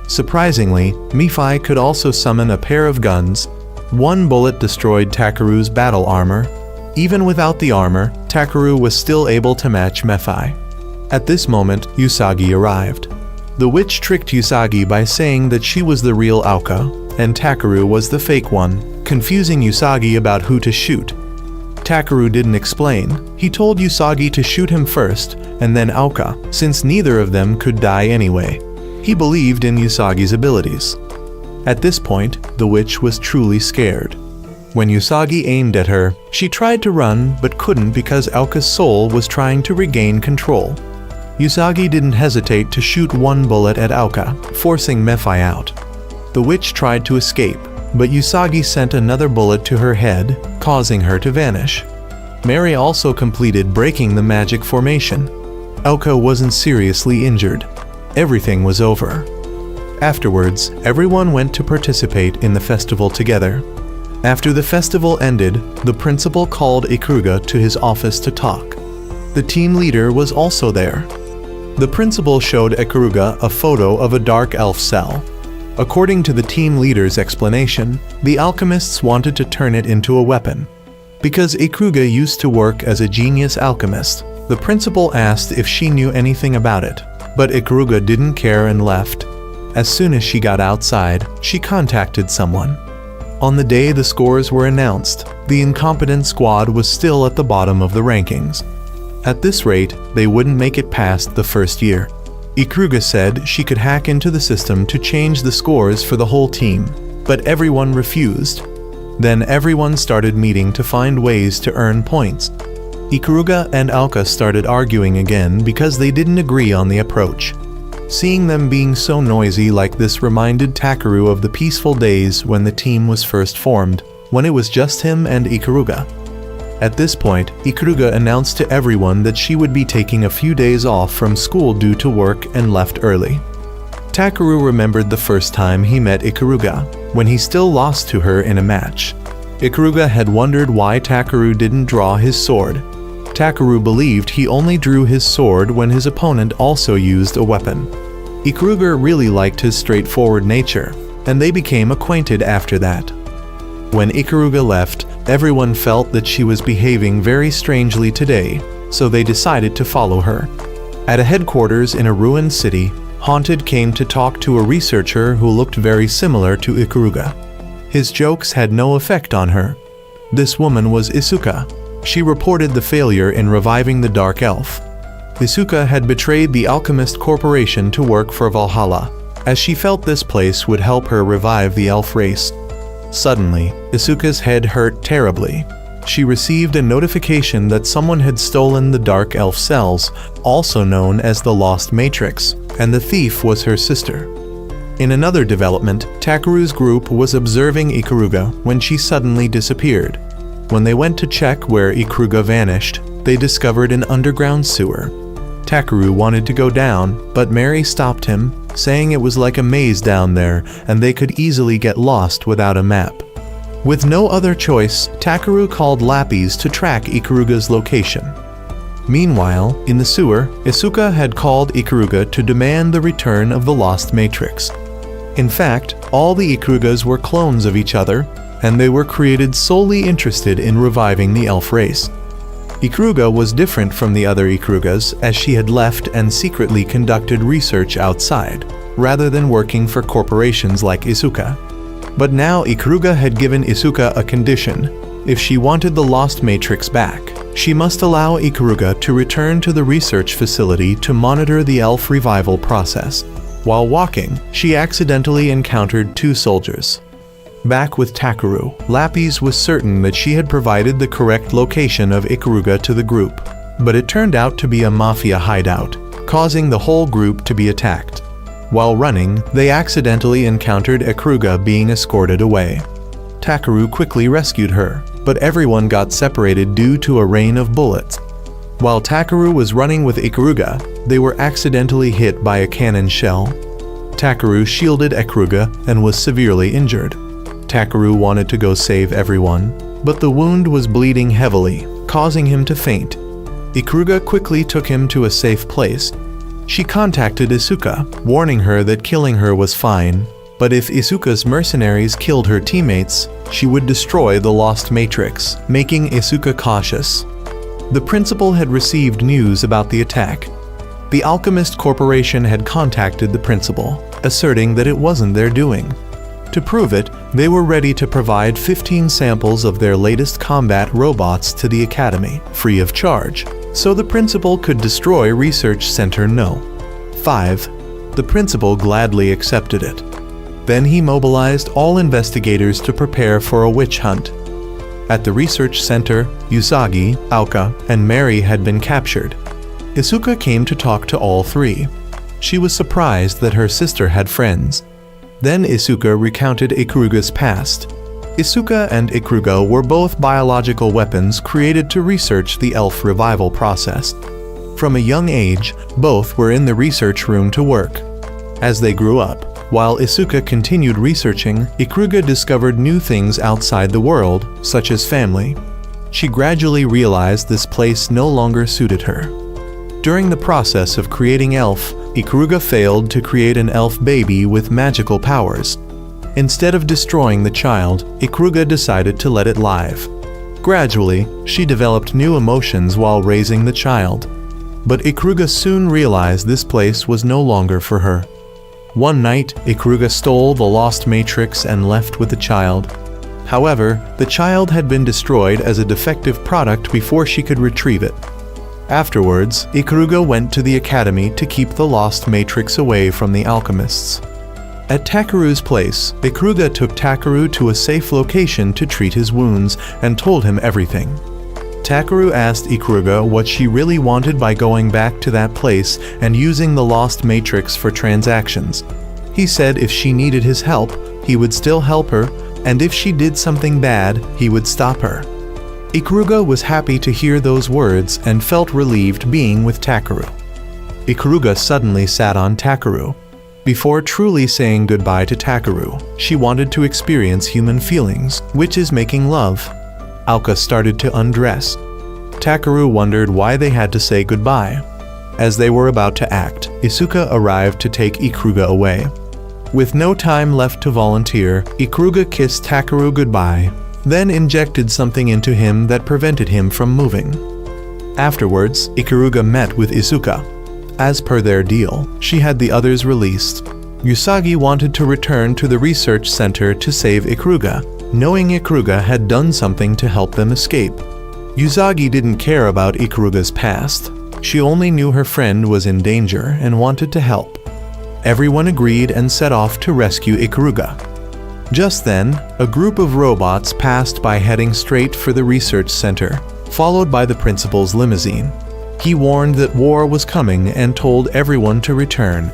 Surprisingly, Nephi could also summon a pair of guns. 1 bullet destroyed Takeru's battle armor. Even without the armor, Takeru was still able to match Nephi. At this moment, Usagi arrived. The witch tricked Usagi by saying that she was the real Aoka, and Takeru was the fake one, confusing Usagi about who to shoot. Takeru didn't explain. He told Usagi to shoot him first, and then Aoka, since neither of them could die anyway. He believed in Usagi's abilities. At this point, the witch was truly scared. When Usagi aimed at her, she tried to run but couldn't because Aoka's soul was trying to regain control. Usagi didn't hesitate to shoot 1 bullet at Aoka, forcing Nephi out. The witch tried to escape, but Usagi sent another bullet to her head, causing her to vanish. Mary also completed breaking the magic formation. Aoka wasn't seriously injured. Everything was over. Afterwards, everyone went to participate in the festival together. After the festival ended, the principal called Ikuruga to his office to talk. The team leader was also there. The principal showed Ikuruga a photo of a dark elf cell. According to the team leader's explanation, the alchemists wanted to turn it into a weapon. Because Ikuruga used to work as a genius alchemist, the principal asked if she knew anything about it, but Ikuruga didn't care and left. As soon as she got outside, she contacted someone. On the day the scores were announced, the incompetent squad was still at the bottom of the rankings. At this rate, they wouldn't make it past the first year. Ikuruga said she could hack into the system to change the scores for the whole team, but everyone refused. Then everyone started meeting to find ways to earn points. Ikuruga and Aoka started arguing again because they didn't agree on the approach. Seeing them being so noisy like this reminded Takeru of the peaceful days when the team was first formed, when it was just him and Ikuruga. At this point, Ikuruga announced to everyone that she would be taking a few days off from school due to work and left early. Takeru remembered the first time he met Ikuruga, when he still lost to her in a match. Ikuruga had wondered why Takeru didn't draw his sword. Takeru believed he only drew his sword when his opponent also used a weapon. Ikuruga really liked his straightforward nature, and they became acquainted after that. When Ikuruga left, everyone felt that she was behaving very strangely today, so they decided to follow her. At a headquarters in a ruined city, Haunted came to talk to a researcher who looked very similar to Ikuruga. His jokes had no effect on her. This woman was Isuka. She reported the failure in reviving the Dark Elf. Isuka had betrayed the Alchemist Corporation to work for Valhalla, as she felt this place would help her revive the elf race. Suddenly, Isuka's head hurt terribly. She received a notification that someone had stolen the Dark Elf cells, also known as the Lost Matrix, and the thief was her sister. In another development, Takeru's group was observing Ikuruga when she suddenly disappeared. When they went to check where Ikuruga vanished, they discovered an underground sewer. Takeru wanted to go down, but Mary stopped him, saying it was like a maze down there and they could easily get lost without a map. With no other choice, Takeru called Lapis to track Ikuruga's location. Meanwhile, in the sewer, Isuka had called Ikuruga to demand the return of the Lost Matrix. In fact, all the Ikurugas were clones of each other, and they were created solely interested in reviving the elf race. Ikuruga was different from the other Ikurugas, as she had left and secretly conducted research outside, rather than working for corporations like Isuka. But now Ikuruga had given Isuka a condition. If she wanted the Lost Matrix back, she must allow Ikuruga to return to the research facility to monitor the elf revival process. While walking, she accidentally encountered two soldiers. Back with Takeru, Lapis was certain that she had provided the correct location of Ikuruga to the group, but it turned out to be a mafia hideout, causing the whole group to be attacked. While running, they accidentally encountered Ikuruga being escorted away. Takeru quickly rescued her, but everyone got separated due to a rain of bullets. While Takeru was running with Ikuruga, they were accidentally hit by a cannon shell. Takeru shielded Ikuruga and was severely injured. Takeru wanted to go save everyone, but the wound was bleeding heavily, causing him to faint. Ikuruga quickly took him to a safe place. She contacted Isuka, warning her that killing her was fine, but if Isuka's mercenaries killed her teammates, she would destroy the Lost Matrix, making Isuka cautious. The principal had received news about the attack. The Alchemist Corporation had contacted the principal, asserting that it wasn't their doing. To prove it, they were ready to provide 15 samples of their latest combat robots to the Academy, free of charge, so the principal could destroy Research Center No. 5. The principal gladly accepted it. Then he mobilized all investigators to prepare for a witch hunt. At the research center, Usagi, Aoka, and Mary had been captured. Isuka came to talk to all three. She was surprised that her sister had friends. Then Isuka recounted Ikuruga's past. Isuka and Ikuruga were both biological weapons created to research the elf revival process. From a young age, both were in the research room to work. As they grew up, while Isuka continued researching, Ikuruga discovered new things outside the world, such as family. She gradually realized this place no longer suited her. During the process of creating elf, Ikuruga failed to create an elf baby with magical powers. Instead of destroying the child, Ikuruga decided to let it live. Gradually, she developed new emotions while raising the child. But Ikuruga soon realized this place was no longer for her. One night, Ikuruga stole the Lost Matrix and left with the child. However, the child had been destroyed as a defective product before she could retrieve it. Afterwards, Ikuruga went to the academy to keep the Lost Matrix away from the alchemists. At Takeru's place, Ikuruga took Takeru to a safe location to treat his wounds and told him everything. Takeru asked Ikuruga what she really wanted by going back to that place and using the Lost Matrix for transactions. He said if she needed his help, he would still help her, and if she did something bad, he would stop her. Ikuruga was happy to hear those words and felt relieved being with Takeru. Ikuruga suddenly sat on Takeru. Before truly saying goodbye to Takeru, she wanted to experience human feelings, which is making love. Aoka started to undress. Takeru wondered why they had to say goodbye. As they were about to act, Isuka arrived to take Ikuruga away. With no time left to volunteer, Ikuruga kissed Takeru goodbye, then injected something into him that prevented him from moving. Afterwards, Ikuruga met with Isuka. As per their deal, she had the others released. Usagi wanted to return to the research center to save Ikuruga, knowing Ikuruga had done something to help them escape. Usagi didn't care about Ikuruga's past. She only knew her friend was in danger and wanted to help. Everyone agreed and set off to rescue Ikuruga. Just then, a group of robots passed by heading straight for the research center, followed by the principal's limousine. He warned that war was coming and told everyone to return.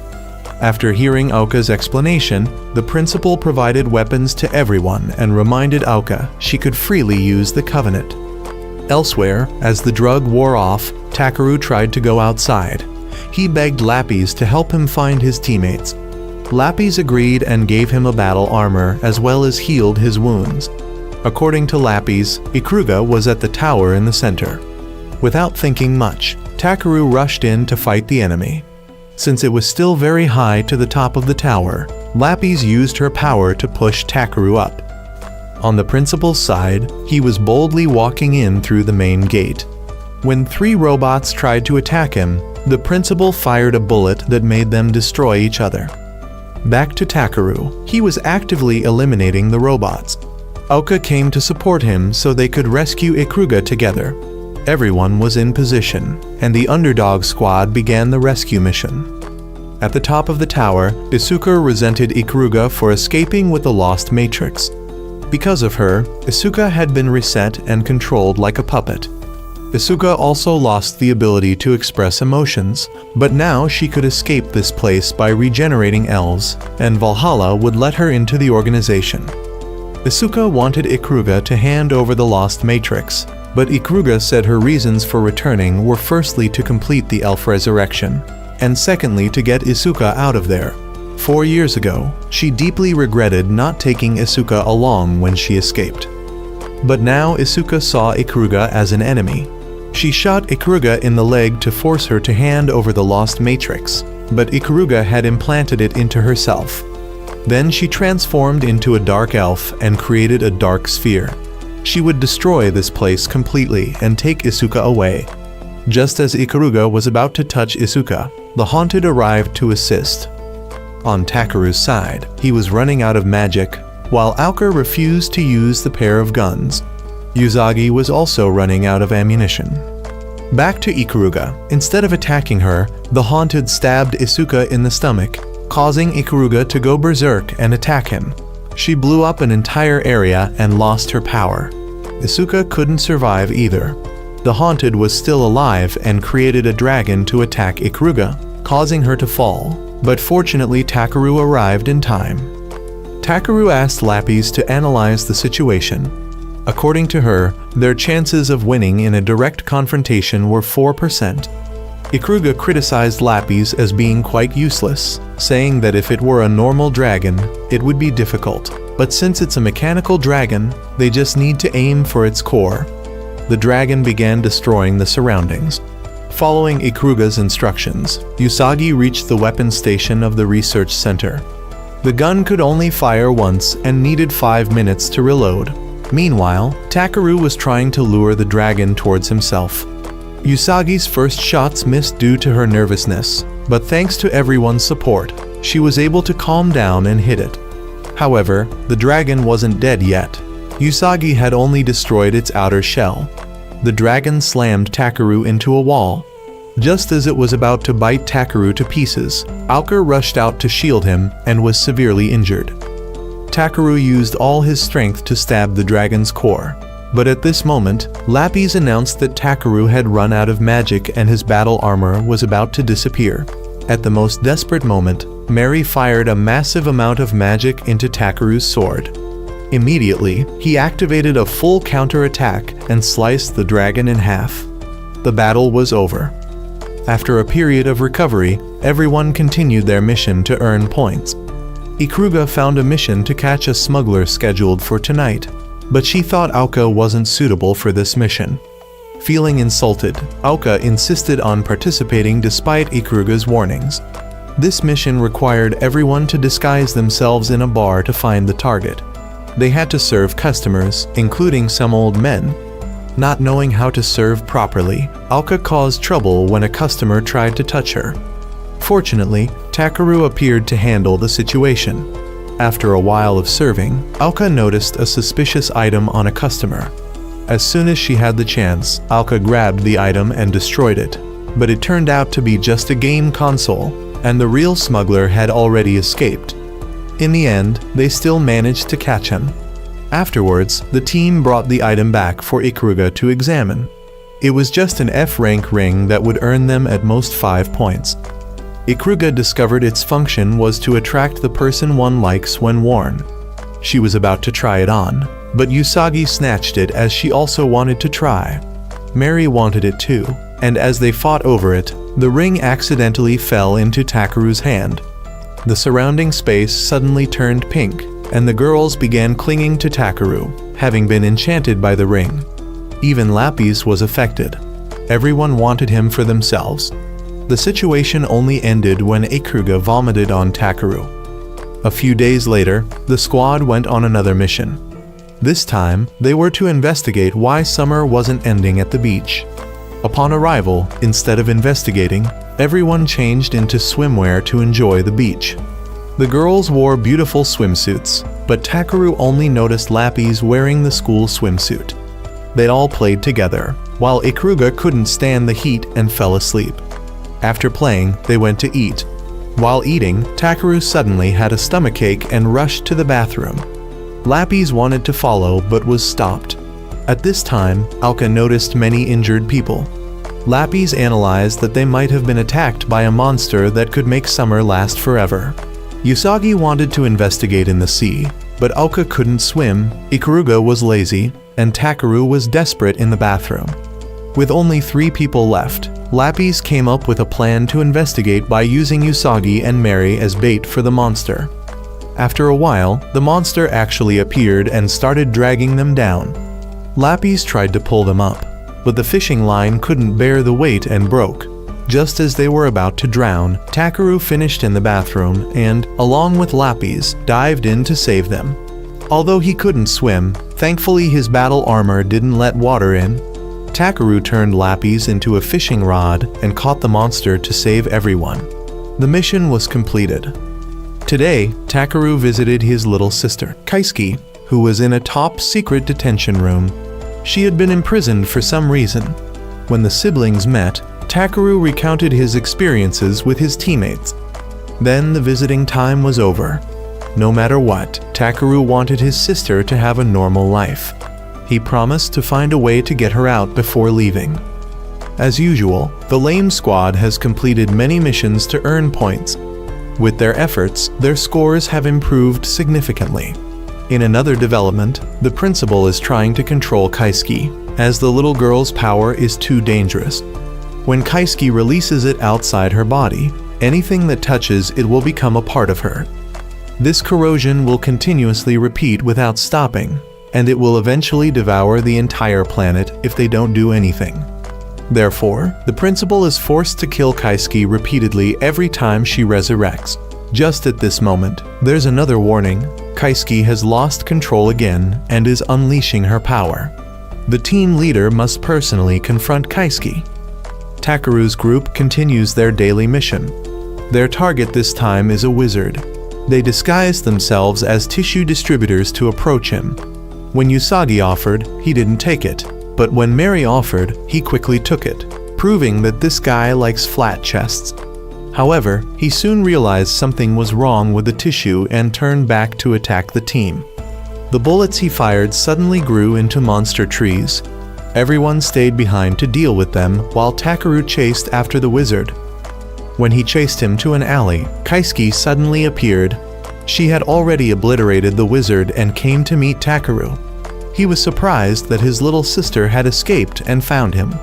After hearing Aoka's explanation, the principal provided weapons to everyone and reminded Aoka she could freely use the Covenant. Elsewhere, as the drug wore off, Takeru tried to go outside. He begged Lapis to help him find his teammates. Lapis agreed and gave him a battle armor as well as healed his wounds. According to Lapis, Ikuruga was at the tower in the center. Without thinking much, Takeru rushed in to fight the enemy. Since it was still very high to the top of the tower, Lapis used her power to push Takeru up. On the principal's side, he was boldly walking in through the main gate. When 3 robots tried to attack him, the principal fired a bullet that made them destroy each other. Back to Takeru, he was actively eliminating the robots. Aoka came to support him so they could rescue Ikuruga together. Everyone was in position, and the underdog squad began the rescue mission. At the top of the tower, Isuka resented Ikuruga for escaping with the lost matrix. Because of her, Isuka had been reset and controlled like a puppet. Isuka also lost the ability to express emotions, but now she could escape this place by regenerating elves, and Valhalla would let her into the organization. Isuka wanted Ikuruga to hand over the lost matrix, but Ikuruga said her reasons for returning were firstly to complete the elf resurrection, and secondly to get Isuka out of there. 4 years ago, she deeply regretted not taking Isuka along when she escaped. But now Isuka saw Ikuruga as an enemy. She shot Ikuruga in the leg to force her to hand over the lost matrix, but Ikuruga had implanted it into herself. Then she transformed into a dark elf and created a dark sphere. She would destroy this place completely and take Isuka away. Just as Ikuruga was about to touch Isuka, the Haunted arrived to assist. On Takeru's side, he was running out of magic, while Aoka refused to use the pair of guns. Usagi was also running out of ammunition. Back to Ikuruga. Instead of attacking her, the Haunted stabbed Isuka in the stomach, causing Ikuruga to go berserk and attack him. She blew up an entire area and lost her power. Isuka couldn't survive either. The Haunted was still alive and created a dragon to attack Ikuruga, causing her to fall, but fortunately Takeru arrived in time. Takeru asked Lapis to analyze the situation. According to her, their chances of winning in a direct confrontation were 4%. Ikuruga criticized Lapis as being quite useless, saying that if it were a normal dragon, it would be difficult. But since it's a mechanical dragon, they just need to aim for its core. The dragon began destroying the surroundings. Following Ikuruga's instructions, Usagi reached the weapons station of the research center. The gun could only fire once and needed 5 minutes to reload. Meanwhile, Takeru was trying to lure the dragon towards himself. Usagi's first shots missed due to her nervousness, but thanks to everyone's support, she was able to calm down and hit it. However, the dragon wasn't dead yet. Usagi had only destroyed its outer shell. The dragon slammed Takeru into a wall. Just as it was about to bite Takeru to pieces, Aoka rushed out to shield him and was severely injured. Takeru used all his strength to stab the dragon's core. But at this moment, Lapis announced that Takeru had run out of magic and his battle armor was about to disappear. At the most desperate moment, Mary fired a massive amount of magic into Takeru's sword. Immediately, he activated a full counterattack and sliced the dragon in half. The battle was over. After a period of recovery, everyone continued their mission to earn points. Ikuruga found a mission to catch a smuggler scheduled for tonight, but she thought Aoka wasn't suitable for this mission. Feeling insulted, Aoka insisted on participating despite Ikuruga's warnings. This mission required everyone to disguise themselves in a bar to find the target. They had to serve customers, including some old men. Not knowing how to serve properly, Aoka caused trouble when a customer tried to touch her. Fortunately, Takeru appeared to handle the situation. After a while of serving, Aoka noticed a suspicious item on a customer. As soon as she had the chance, Aoka grabbed the item and destroyed it. But it turned out to be just a game console, and the real smuggler had already escaped. In the end, they still managed to catch him. Afterwards, the team brought the item back for Ikuruga to examine. It was just an F-rank ring that would earn them at most 5 points. Ikuruga discovered its function was to attract the person one likes when worn. She was about to try it on, but Usagi snatched it as she also wanted to try. Mary wanted it too, and as they fought over it, the ring accidentally fell into Takeru's hand. The surrounding space suddenly turned pink, and the girls began clinging to Takeru, having been enchanted by the ring. Even Lapis was affected. Everyone wanted him for themselves. The situation only ended when Ikuruga vomited on Takeru. A few days later, the squad went on another mission. This time, they were to investigate why summer wasn't ending at the beach. Upon arrival, instead of investigating, everyone changed into swimwear to enjoy the beach. The girls wore beautiful swimsuits, but Takeru only noticed Lapis wearing the school swimsuit. They all played together, while Ikuruga couldn't stand the heat and fell asleep. After playing, they went to eat. While eating, Takeru suddenly had a stomachache and rushed to the bathroom. Lapis wanted to follow but was stopped. At this time, Aoka noticed many injured people. Lapis analyzed that they might have been attacked by a monster that could make summer last forever. Usagi wanted to investigate in the sea, but Aoka couldn't swim, Ikuruga was lazy, and Takeru was desperate in the bathroom. With only 3 people left, Lapis came up with a plan to investigate by using Usagi and Mary as bait for the monster. After a while, the monster actually appeared and started dragging them down. Lapis tried to pull them up, but the fishing line couldn't bear the weight and broke. Just as they were about to drown, Takeru finished in the bathroom and, along with Lapis, dived in to save them. Although he couldn't swim, thankfully his battle armor didn't let water in. Takeru turned Lapis into a fishing rod and caught the monster to save everyone. The mission was completed. Today, Takeru visited his little sister, Kaisuke, who was in a top-secret detention room. She had been imprisoned for some reason. When the siblings met, Takeru recounted his experiences with his teammates. Then the visiting time was over. No matter what, Takeru wanted his sister to have a normal life. He promised to find a way to get her out before leaving. As usual, the Lame Squad has completed many missions to earn points. With their efforts, their scores have improved significantly. In another development, the principal is trying to control Kaisuke, as the little girl's power is too dangerous. When Kaisuke releases it outside her body, anything that touches it will become a part of her. This corrosion will continuously repeat without stopping, and it will eventually devour the entire planet if they don't do anything. Therefore, the principal is forced to kill Kaisuke repeatedly every time she resurrects. Just at this moment, there's another warning. Kaisuke has lost control again and is unleashing her power. The team leader must personally confront Kaisuke. Takeru's group continues their daily mission. Their target this time is a wizard. They disguise themselves as tissue distributors to approach him. When Usagi offered, he didn't take it, but when Mary offered, he quickly took it, proving that this guy likes flat chests. However, he soon realized something was wrong with the tissue and turned back to attack the team. The bullets he fired suddenly grew into monster trees. Everyone stayed behind to deal with them while Takeru chased after the wizard. When he chased him to an alley, Kaisuke suddenly appeared. She had already obliterated the wizard and came to meet Takeru. He was surprised that his little sister had escaped and found him.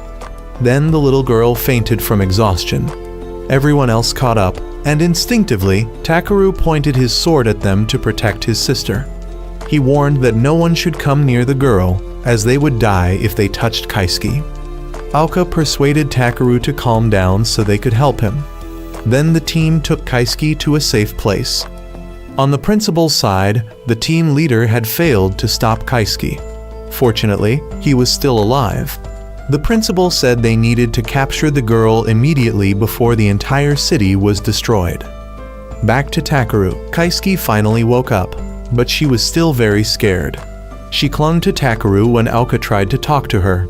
Then the little girl fainted from exhaustion. Everyone else caught up, and instinctively, Takeru pointed his sword at them to protect his sister. He warned that no one should come near the girl, as they would die if they touched Kaisuke. Aoka persuaded Takeru to calm down so they could help him. Then the team took Kaisuke to a safe place. On the principal's side, the team leader had failed to stop Kaisuke. Fortunately, he was still alive. The principal said they needed to capture the girl immediately before the entire city was destroyed. Back to Takeru, Kaisuke finally woke up, but she was still very scared. She clung to Takeru when Aoka tried to talk to her.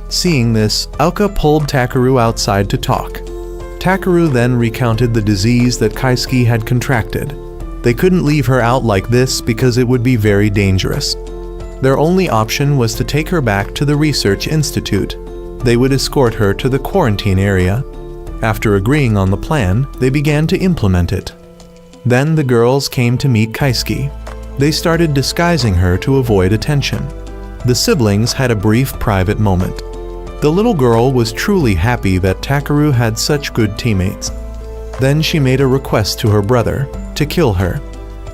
Seeing this, Aoka pulled Takeru outside to talk. Takeru then recounted the disease that Kaisuke had contracted. They couldn't leave her out like this because it would be very dangerous. Their only option was to take her back to the research institute. They would escort her to the quarantine area. After agreeing on the plan, they began to implement it. Then the girls came to meet Kaisuke. They started disguising her to avoid attention. The siblings had a brief private moment. The little girl was truly happy that Takeru had such good teammates. Then she made a request to her brother to kill her.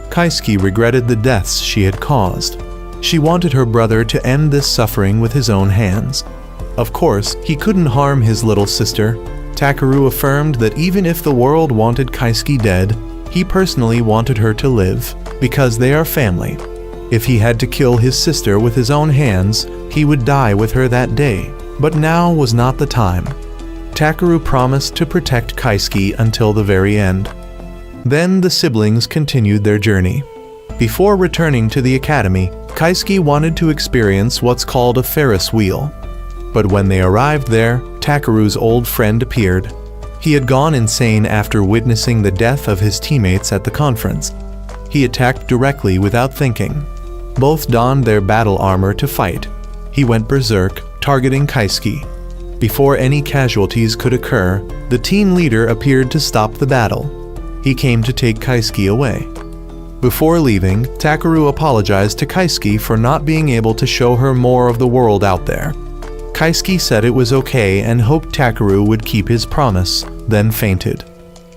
Kaisuke regretted the deaths she had caused. She wanted her brother to end this suffering with his own hands. Of course, he couldn't harm his little sister. Takeru affirmed that even if the world wanted Kaisuke dead, he personally wanted her to live, because they are family. If he had to kill his sister with his own hands, he would die with her that day. But now was not the time. Takeru promised to protect Kaisuke until the very end. Then the siblings continued their journey. Before returning to the academy, Kaisuke wanted to experience what's called a Ferris wheel. But when they arrived there, Takeru's old friend appeared. He had gone insane after witnessing the death of his teammates at the conference. He attacked directly without thinking. Both donned their battle armor to fight. He went berserk, targeting Kaisuke. Before any casualties could occur, the team leader appeared to stop the battle. He came to take Kaisuke away. Before leaving, Takeru apologized to Kaisuke for not being able to show her more of the world out there. Kaisuke said it was okay and hoped Takeru would keep his promise, then fainted.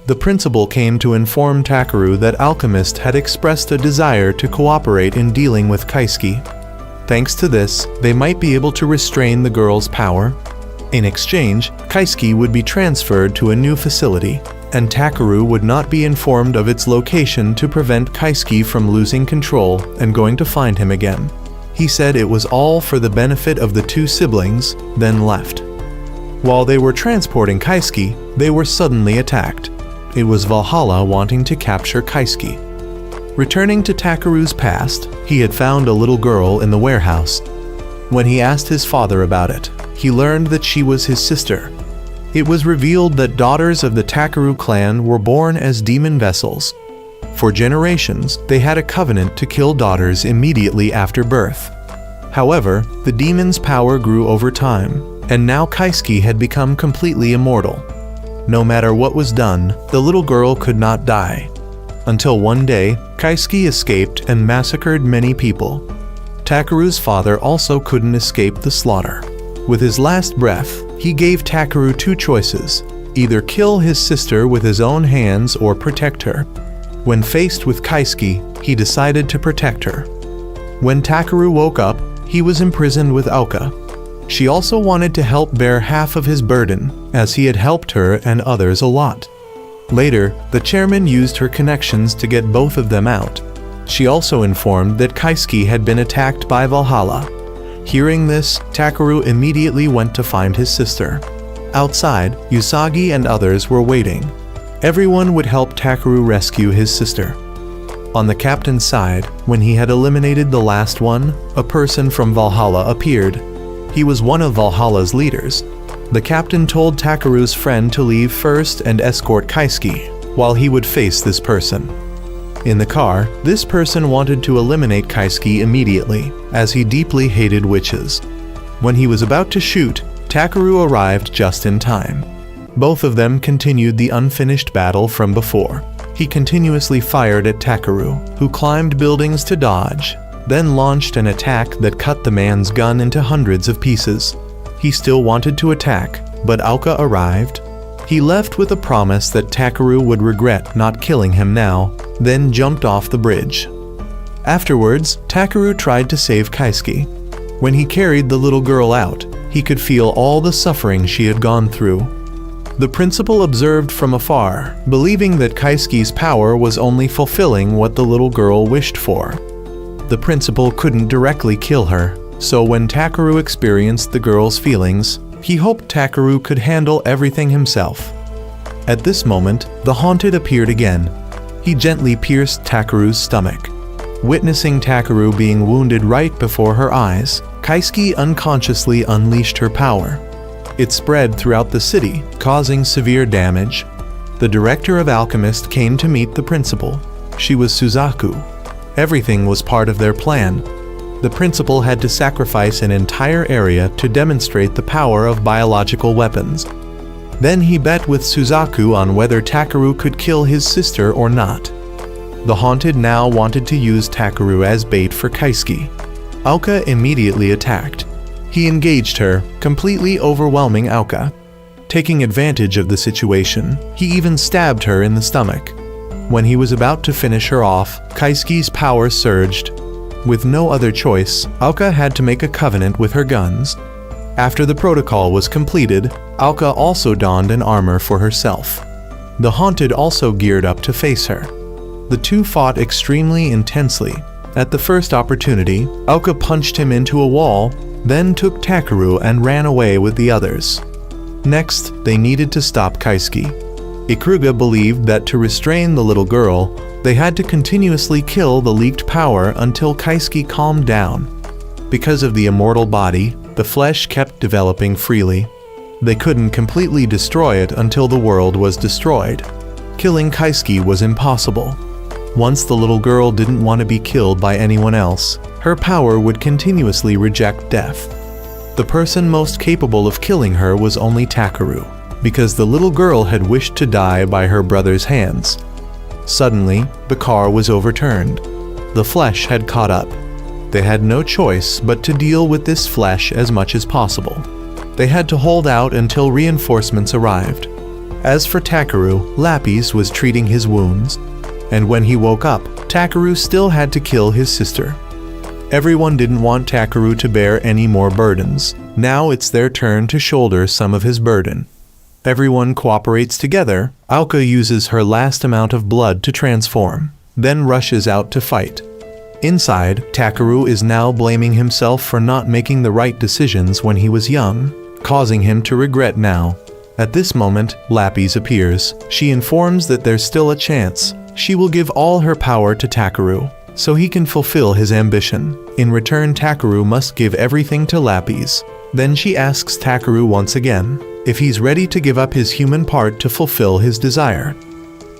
The principal came to inform Takeru that Alchemist had expressed a desire to cooperate in dealing with Kaisuke. Thanks to this, they might be able to restrain the girl's power. In exchange, Kaisuke would be transferred to a new facility, and Takeru would not be informed of its location to prevent Kaisuke from losing control and going to find him again. He said it was all for the benefit of the two siblings, then left. While they were transporting Kaisuke, they were suddenly attacked. It was Valhalla wanting to capture Kaisuke. Returning to Takeru's past, he had found a little girl in the warehouse. When he asked his father about it, he learned that she was his sister. It was revealed that daughters of the Takeru clan were born as demon vessels. For generations, they had a covenant to kill daughters immediately after birth. However, the demon's power grew over time, and now Kaisuke had become completely immortal. No matter what was done, the little girl could not die. Until one day, Kaisuke escaped and massacred many people. Takeru's father also couldn't escape the slaughter. With his last breath, he gave Takeru two choices: either kill his sister with his own hands or protect her. When faced with Kaisuke, he decided to protect her. When Takeru woke up, he was imprisoned with Aoka. She also wanted to help bear half of his burden, as he had helped her and others a lot. Later, the chairman used her connections to get both of them out. She also informed that Kaisuke had been attacked by Valhalla. Hearing this, Takeru immediately went to find his sister. Outside, Usagi and others were waiting. Everyone would help Takeru rescue his sister. On the captain's side, when he had eliminated the last one, a person from Valhalla appeared. He was one of Valhalla's leaders. The captain told Takeru's friend to leave first and escort Kaisuke, while he would face this person. In the car, this person wanted to eliminate Kaisuke immediately, as he deeply hated witches. When he was about to shoot, Takeru arrived just in time. Both of them continued the unfinished battle from before. He continuously fired at Takeru, who climbed buildings to dodge, then launched an attack that cut the man's gun into hundreds of pieces. He still wanted to attack, but Aoka arrived. He left with a promise that Takeru would regret not killing him now, then jumped off the bridge. Afterwards, Takeru tried to save Kaisuke. When he carried the little girl out, he could feel all the suffering she had gone through. The principal observed from afar, believing that Kaisuke's power was only fulfilling what the little girl wished for. The principal couldn't directly kill her, so when Takeru experienced the girl's feelings, he hoped Takeru could handle everything himself. At this moment, the haunted appeared again. He gently pierced Takeru's stomach. Witnessing Takeru being wounded right before her eyes, Kaisuke unconsciously unleashed her power. It spread throughout the city, causing severe damage. The director of alchemists came to meet the principal. She was Suzaku. Everything was part of their plan. The principal had to sacrifice an entire area to demonstrate the power of biological weapons. Then he bet with Suzaku on whether Takeru could kill his sister or not. The haunted now wanted to use Takeru as bait for Kaisuke. Aoka immediately attacked. He engaged her, completely overwhelming Aoka. Taking advantage of the situation, he even stabbed her in the stomach. When he was about to finish her off, Kaisuke's power surged. With no other choice, Aoka had to make a covenant with her guns. After the protocol was completed, Aoka also donned an armor for herself. The haunted also geared up to face her. The two fought extremely intensely. At the first opportunity, Aoka punched him into a wall, then took Takeru and ran away with the others. Next, they needed to stop Kaisuke. Ikuruga believed that to restrain the little girl, they had to continuously kill the leaked power until Kaisuke calmed down. Because of the immortal body, the flesh kept developing freely. They couldn't completely destroy it until the world was destroyed. Killing Kaisuke was impossible. Once the little girl didn't want to be killed by anyone else, her power would continuously reject death. The person most capable of killing her was only Takeru, because the little girl had wished to die by her brother's hands. Suddenly, the car was overturned. The flesh had caught up. They had no choice but to deal with this flesh as much as possible. They had to hold out until reinforcements arrived. As for Takeru, Lapis was treating his wounds. And when he woke up, Takeru still had to kill his sister. Everyone didn't want Takeru to bear any more burdens. Now it's their turn to shoulder some of his burden. Everyone cooperates together. Aoka uses her last amount of blood to transform, then rushes out to fight. Inside, Takeru is now blaming himself for not making the right decisions when he was young, causing him to regret now. At this moment, Lapis appears. She informs that there's still a chance. She will give all her power to Takeru, so he can fulfill his ambition. In return, Takeru must give everything to Lapis. Then she asks Takeru once again if he's ready to give up his human part to fulfill his desire.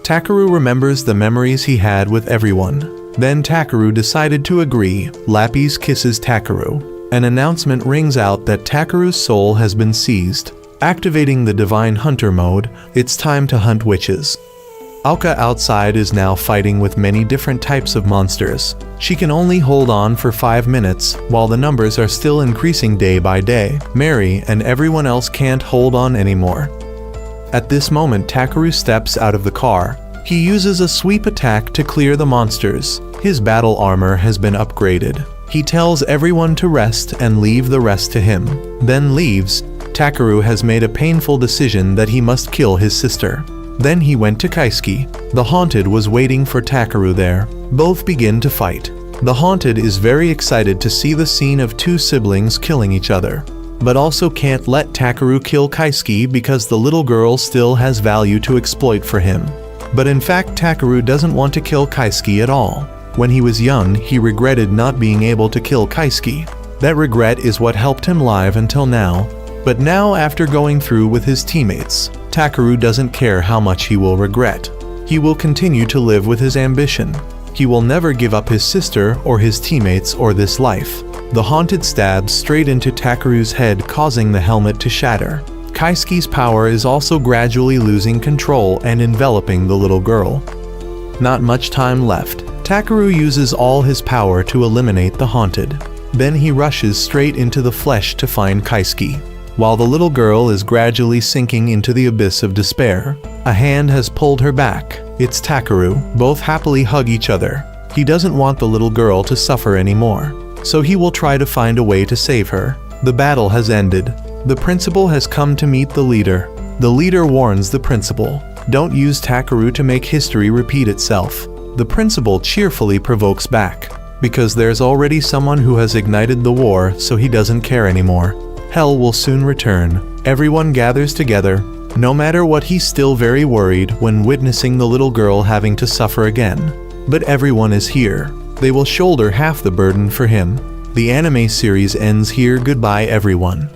Takeru remembers the memories he had with everyone. Then Takeru decided to agree. Lapis kisses Takeru. An announcement rings out that Takeru's soul has been seized. Activating the Divine Hunter mode, it's time to hunt witches. Aoka outside is now fighting with many different types of monsters. She can only hold on for 5 minutes, while the numbers are still increasing day by day. Mary and everyone else can't hold on anymore. At this moment, Takeru steps out of the car. He uses a sweep attack to clear the monsters. His battle armor has been upgraded. He tells everyone to rest and leave the rest to him. Then leaves. Takeru has made a painful decision that he must kill his sister. Then he went to Kaisuke. The haunted was waiting for Takeru there. Both begin to fight. The haunted is very excited to see the scene of two siblings killing each other, but also can't let Takeru kill Kaisuke because the little girl still has value to exploit for him. But in fact, Takeru doesn't want to kill Kaisuke at all. When he was young, he regretted not being able to kill Kaisuke. That regret is what helped him live until now. But now, after going through with his teammates, Takeru doesn't care how much he will regret. He will continue to live with his ambition. He will never give up his sister or his teammates or this life. The haunted stabs straight into Takeru's head, causing the helmet to shatter. Kaisuke's power is also gradually losing control and enveloping the little girl. Not much time left. Takeru uses all his power to eliminate the haunted. Then he rushes straight into the flesh to find Kaisuke. While the little girl is gradually sinking into the abyss of despair, a hand has pulled her back. It's Takeru. Both happily hug each other. He doesn't want the little girl to suffer anymore, so he will try to find a way to save her. The battle has ended. The principal has come to meet the leader. The leader warns the principal, "Don't use Takeru to make history repeat itself." The principal cheerfully provokes back, because there's already someone who has ignited the war, so he doesn't care anymore. Hell will soon return. Everyone gathers together. No matter what, he's still very worried when witnessing the little girl having to suffer again. But everyone is here. They will shoulder half the burden for him. The anime series ends here. Goodbye everyone.